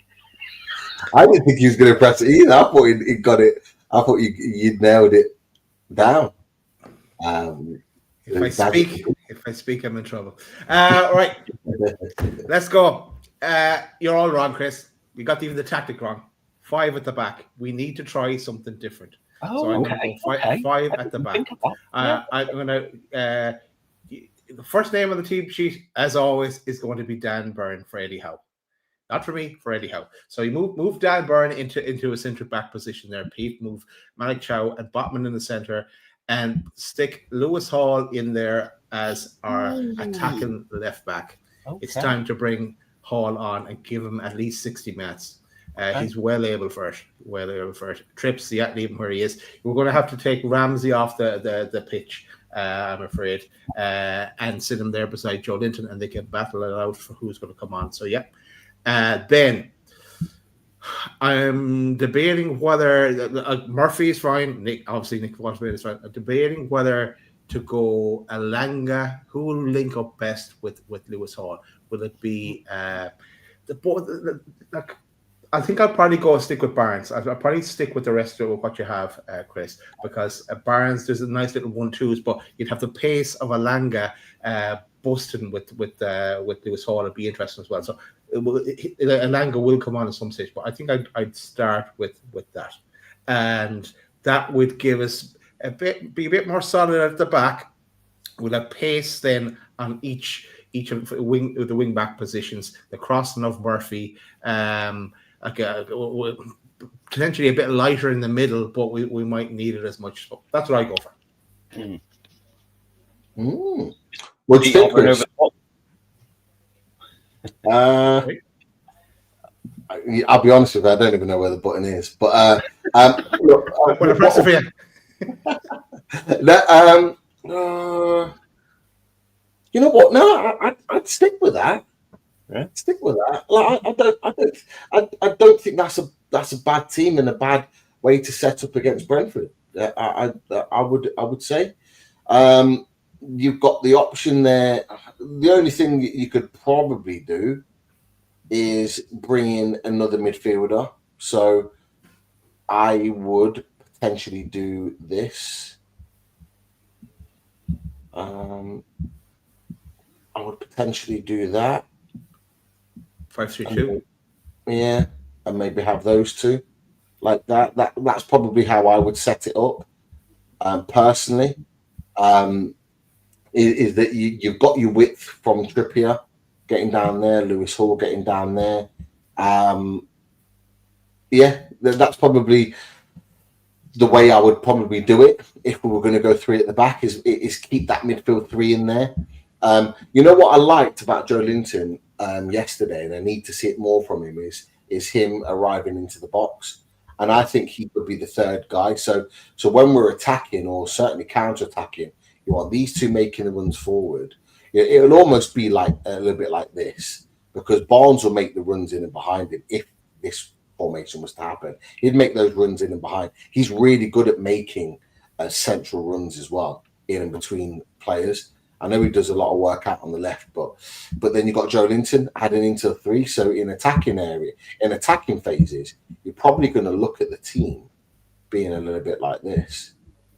I didn't think he was going to press it either. I thought he got it. I thought you'd nailed it down. If I speak, I'm in trouble. Right. Let's go. You're all wrong, Chris. You got even the tactic wrong. 5 at the back. We need to try something different. So I'm going to go 5 at the back. I'm going to. The first name on the team sheet, as always, is going to be Dan Byrne for Eddie Howe. Not for me, for Eddie Howe. So you move Dan Byrne into a centre back position there. Pete, move Malik Chow and Botman in the centre, and stick Lewis Hall in there as our attacking left back. Okay. It's time to bring Hall on and give him at least 60 minutes. He's well able for it. Trips, leave him where he is. We're going to have to take Ramsey off the pitch, I'm afraid, and sit him there beside Joe Linton, and they can battle it out for who's going to come on. So, yeah. Then I'm debating whether Murphy is fine. Nick Voltemade is fine. I'm debating whether to go Alanga. Who will link up best with Lewis Hall? Will it be I think I'll probably stick with Barnes. I'll probably stick with the rest of what you have, Chris, because Barnes, there's a nice little 1-2s, but you'd have the pace of Alanga busting with Lewis Hall. It'd be interesting as well. So Alanga will come on at some stage, but I think I'd start with that, and that would give us be a bit more solid at the back, with a pace then on each of the wing back positions, the crossing of Murphy. Potentially a bit lighter in the middle, but we might need it as much. So that's what I go for. What's different? I'll be honest with you, I don't even know where the button is. But when I press it for you. You know what? No, I'd stick with that. Yeah. Stick with that. Like, I don't think that's a bad team and a bad way to set up against Brentford. I would say you've got the option there. The only thing you could probably do is bring in another midfielder. So I would potentially do this. I would potentially do that. 5-3-2. Yeah, and maybe have those two like that. That's probably how I would set it up. Personally, is that you've got your width from Trippier getting down there, Lewis Hall getting down there. Yeah, that's probably the way I would probably do it if we were going to go 3 at the back. Is keep that midfield 3 in there. You know what I liked about Joe Linton yesterday, and I need to see it more from him, is him arriving into the box. And I think he could be the third guy. So when we're attacking or certainly counter-attacking, you want these two making the runs forward. It'll almost be like a little bit like this, because Barnes will make the runs in and behind him if this formation was to happen. He'd make those runs in and behind. He's really good at making central runs as well, in and between players. I know he does a lot of work out on the left, but then you've got Joe Linton adding into the three. So in attacking phases, you're probably going to look at the team being a little bit like this.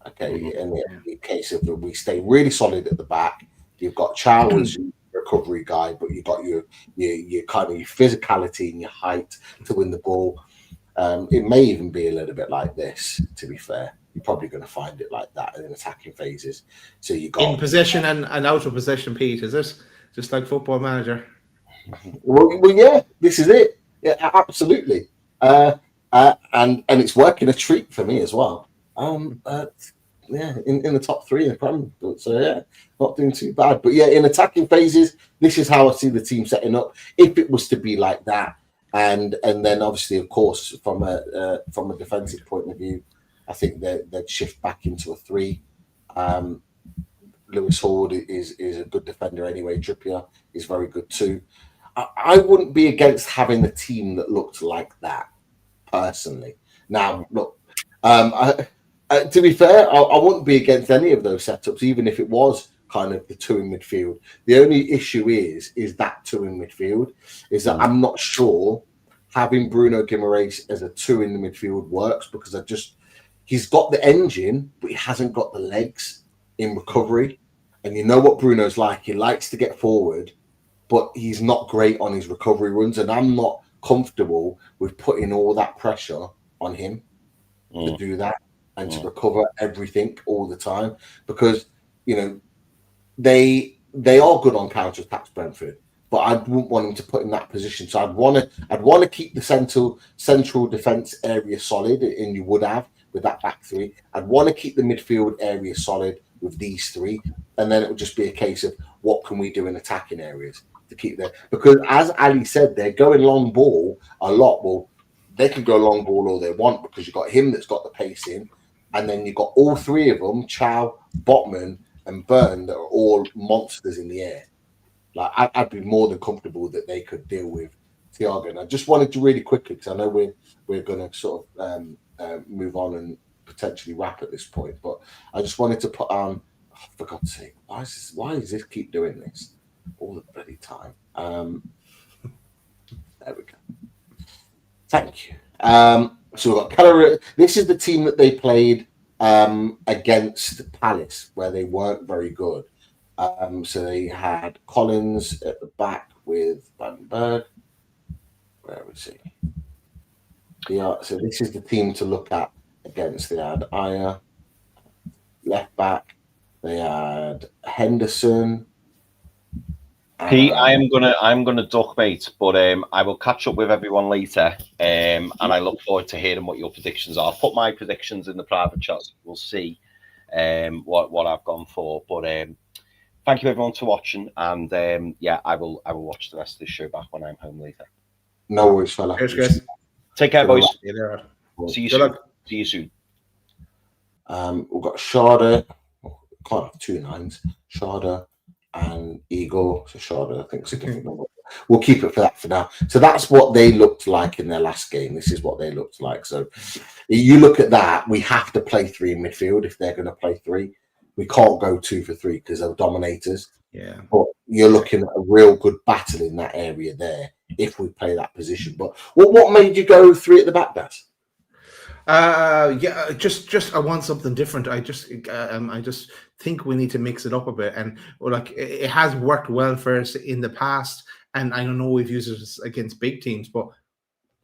Okay, and in case of we stay really solid at the back, you've got Chow as your recovery guy, but you've got your kind of your physicality and your height to win the ball. It may even be a little bit like this, to be fair. You're probably going to find it like that in attacking phases. So you got in possession and out of possession, Pete. Is it just like Football Manager? Well, yeah, this is it. Yeah, absolutely. And it's working a treat for me as well. Yeah, in the top three in the Premier. So yeah, not doing too bad. But yeah, in attacking phases, this is how I see the team setting up. If it was to be like that, and then obviously, of course, from a defensive point of view, I think they'd shift back into a three. Lewis Horde is a good defender anyway. Trippier is very good too. I wouldn't be against having a team that looked like that, personally. Now, look, to be fair, I wouldn't be against any of those setups, even if it was kind of the two in midfield. The only issue is that two in midfield is that I'm not sure having Bruno Guimaraes as a two in the midfield works, because he's got the engine, but he hasn't got the legs in recovery. And you know what Bruno's like. He likes to get forward, but he's not great on his recovery runs. And I'm not comfortable with putting all that pressure on him to do that and to recover everything all the time. Because, you know, they are good on counter-attacks, Brentford, but I wouldn't want him to put in that position. So I'd want to keep the central defence area solid, and you would have with that back three. I'd want to keep the midfield area solid with these three, and then it would just be a case of what can we do in attacking areas to keep there. Because as Ali said, they're going long ball a lot. Well, they can go long ball all they want, because you've got him that's got the pace in, and then you've got all three of them, Chow, Botman, and Byrne, that are all monsters in the air. Like I'd be more than comfortable that they could deal with Thiago. And I just wanted to really quickly, because I know we're going to sort of move on and potentially wrap at this point, but I just wanted to put on. Oh, for God's sake, why does this keep doing this all the bloody time? There we go. Thank you. So we've got Keller. This is the team that they played against Palace, where they weren't very good. So they had Collins at the back with Vandenberg. Where was he? Yeah, so this is the team to look at against. They had Aya, left back. They had Henderson. Pete, I'm gonna duck, mate, but I will catch up with everyone later, and I look forward to hearing what your predictions are. I'll put my predictions in the private chat. We'll see what I've gone for. But thank you everyone for watching, and yeah, I will watch the rest of the show back when I'm home later. No worries, fella. Cheers, guys. Take care, boys. See you soon. See you soon. We've got Sharda. Can't have two nines. Sharda and Eagle. So Sharda, I think, is a different number. We'll keep it for that for now. So that's what they looked like in their last game. This is what they looked like. So you look at that. We have to play three in midfield if they're going to play three. We can't go 2 for 3 because they're dominators. Yeah. But you're looking at a real good battle in that area there if we play that position. But what made you go 3 at the back, Daz? Yeah, just I want something different. I just think we need to mix it up a bit, and like it has worked well for us in the past, and I don't know we've used it against big teams, but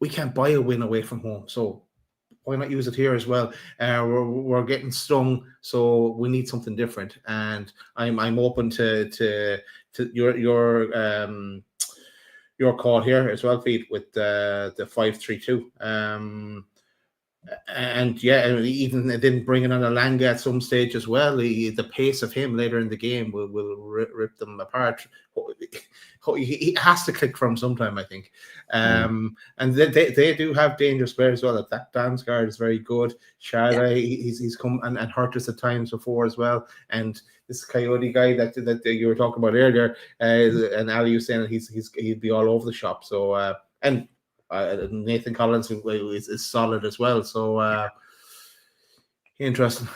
we can't buy a win away from home, so why not use it here as well? We're getting stung, so we need something different, and I'm open to your call here as well, Pete, with the 5-3-2. And even then bringing on Alanga at some stage as well, the pace of him later in the game will rip them apart. He has to click from sometime, I think. And they do have dangerous players as well. That Damsgaard is very good. Sharda, he's come and hurt us at times before as well. And this Kayode guy that you were talking about earlier, and Alli was saying he'd be all over the shop. So Nathan Collins is solid as well. So interesting.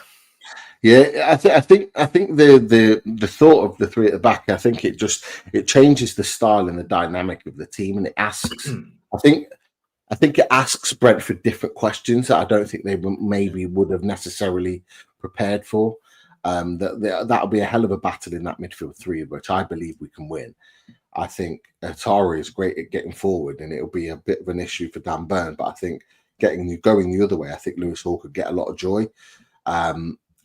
Yeah, I think the thought of the three at the back, I think it changes the style and the dynamic of the team, and it asks. I think it asks Brentford different questions that I don't think they maybe would have necessarily prepared for. That'll be a hell of a battle in that midfield three, which I believe we can win. I think Atari is great at getting forward, and it'll be a bit of an issue for Dan Burn. But I think going the other way, I think Lewis Hall could get a lot of joy.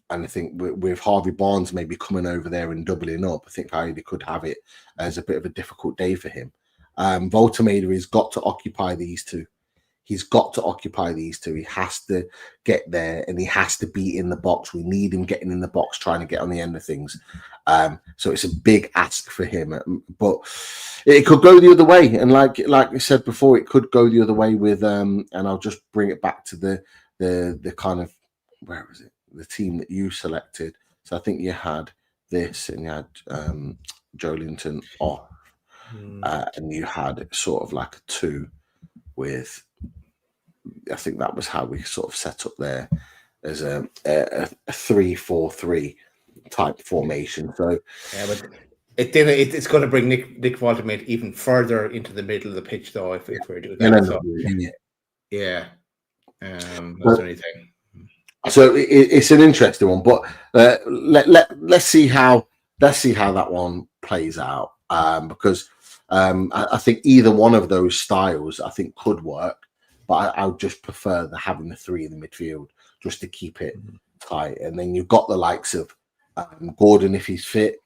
And I think with Harvey Barnes maybe coming over there and doubling up, I think Kayode could have it as a bit of a difficult day for him. Voltemeda has got to occupy these two. He's got to occupy these two. He has to get there, and he has to be in the box. We need him getting in the box, trying to get on the end of things. So it's a big ask for him. But it could go the other way. And like I said before, it could go the other way with and I'll just bring it back to the kind of, where was it? The team that you selected. So I think you had this, and you had Joelinton off, and you had sort of like a 2 with. I think that was how we sort of set up there as a 3-4-3 type formation. So but it's going to bring Nick Voltemade even further into the middle of the pitch, though, if we're doing that. That's the only thing. So it's an interesting one, but let's see how that one plays out, because I think either one of those styles I think could work, but I would just prefer having the 3 in the midfield just to keep it tight. And then you've got the likes of Gordon if he's fit.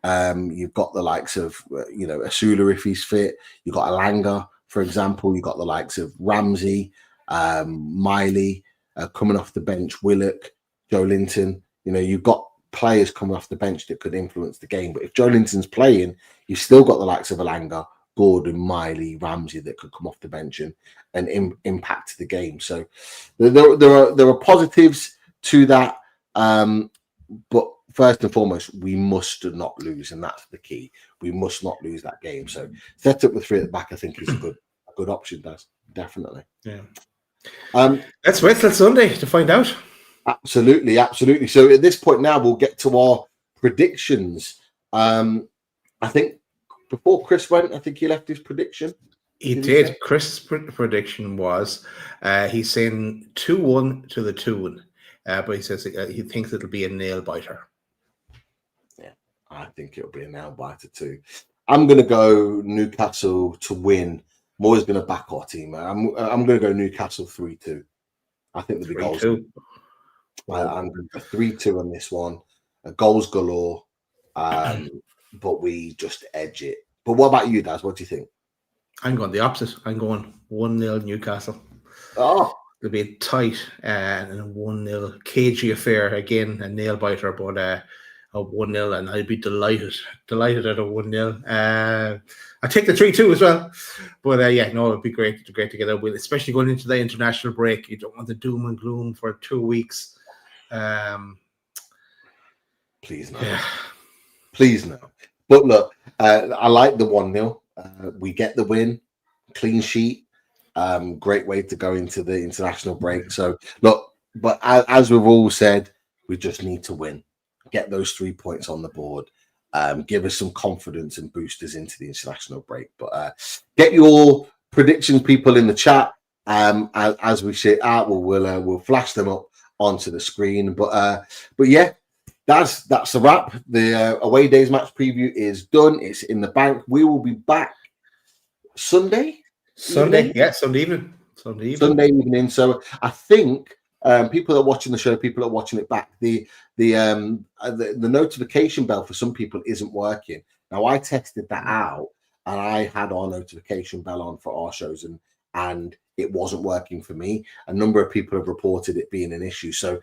You've got the likes of Asula if he's fit. You've got Alanga, for example. You've got the likes of Ramsey, Miley. Coming off the bench, Willock, Joelinton. You've got players coming off the bench that could influence the game. But if Joelinton's playing, you've still got the likes of Alanga, Gordon, Miley, Ramsey that could come off the bench and impact the game. So there are positives to that. But first and foremost, we must not lose, and that's the key. We must not lose that game. So set up with 3 at the back, I think, is a good option. That's definitely. Yeah. Let's wait till Sunday to find out. Absolutely. So at this point now, we'll get to our predictions. I think before Chris went, I think he left his prediction. He did. Chris' prediction was he's saying 2-1 to the Toon, but he says he thinks it'll be a nail biter. Yeah, I think it'll be a nail biter too. I'm going to go Newcastle to win. I'm always going to back our team. I'm going to go Newcastle 3-2. I think there'll be goals. I'm going to go 3-2 on this one. Goals galore, but we just edge it. But what about you, Daz? What do you think? I'm going the opposite. I'm going 1-0 Newcastle. Oh, it'll be tight and a 1-0 cagey affair again, a nail biter, but a 1-0, and I'd be delighted at a 1-0. I take the 3-2 as well, but it'd be great to get a win, especially going into the international break. You don't want the doom and gloom for 2 weeks. Please no, please no. But look, I like the 1-0. We get the win, clean sheet. Great way to go into the international break. So look, but as we've all said, we just need to win. Get those 3 points on the board. Give us some confidence and boost us into the international break. But get your predictions, people, in the chat. As we shit out, we'll flash them up onto the screen. But yeah, that's a wrap. The away days match preview is done. It's in the bank. We will be back Sunday. Sunday evening. Sunday evening. So I think people that are watching the show, people that are watching it back, the notification bell for some people isn't working. Now I tested that out, and I had our notification bell on for our shows, and it wasn't working for me. A number of people have reported it being an issue. So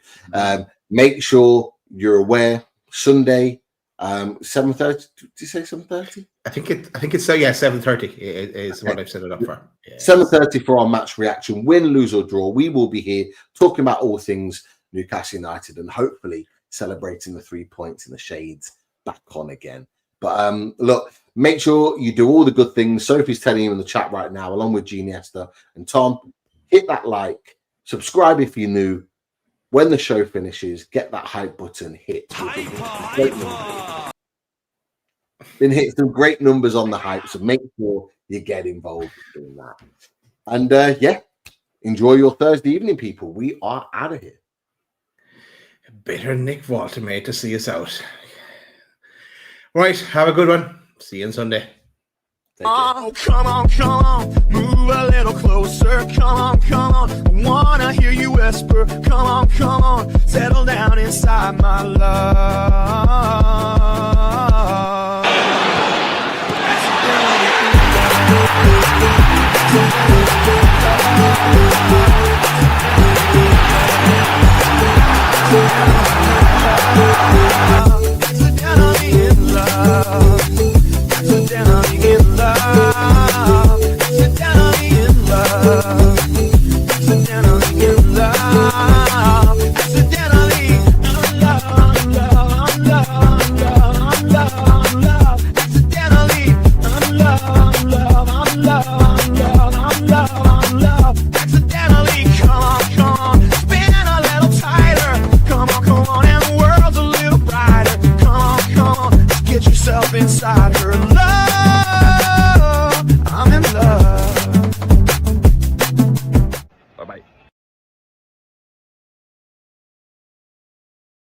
make sure you're aware. Sunday, 7:30. Did you say 7:30? I think it's 7:30 is what I've set it up for. Yeah. 7:30 for our match reaction. Win, lose or draw. We will be here talking about all things Newcastle United and hopefully celebrating the 3 points in the shades back on again. But look, make sure you do all the good things. Sophie's telling you in the chat right now, along with Jean Esther and Tom. Hit that like, subscribe if you're new. When the show finishes, get that hype button hit. Been hit some great numbers on the hype, so make sure you get involved in doing that. And enjoy your Thursday evening, people. We are out of here. Bitter Nick Walter, mate, to see us out. Right, have a good one. See you on Sunday. Oh, come on, move a little closer. Come on, I wanna hear you whisper. Come on, settle down inside my love.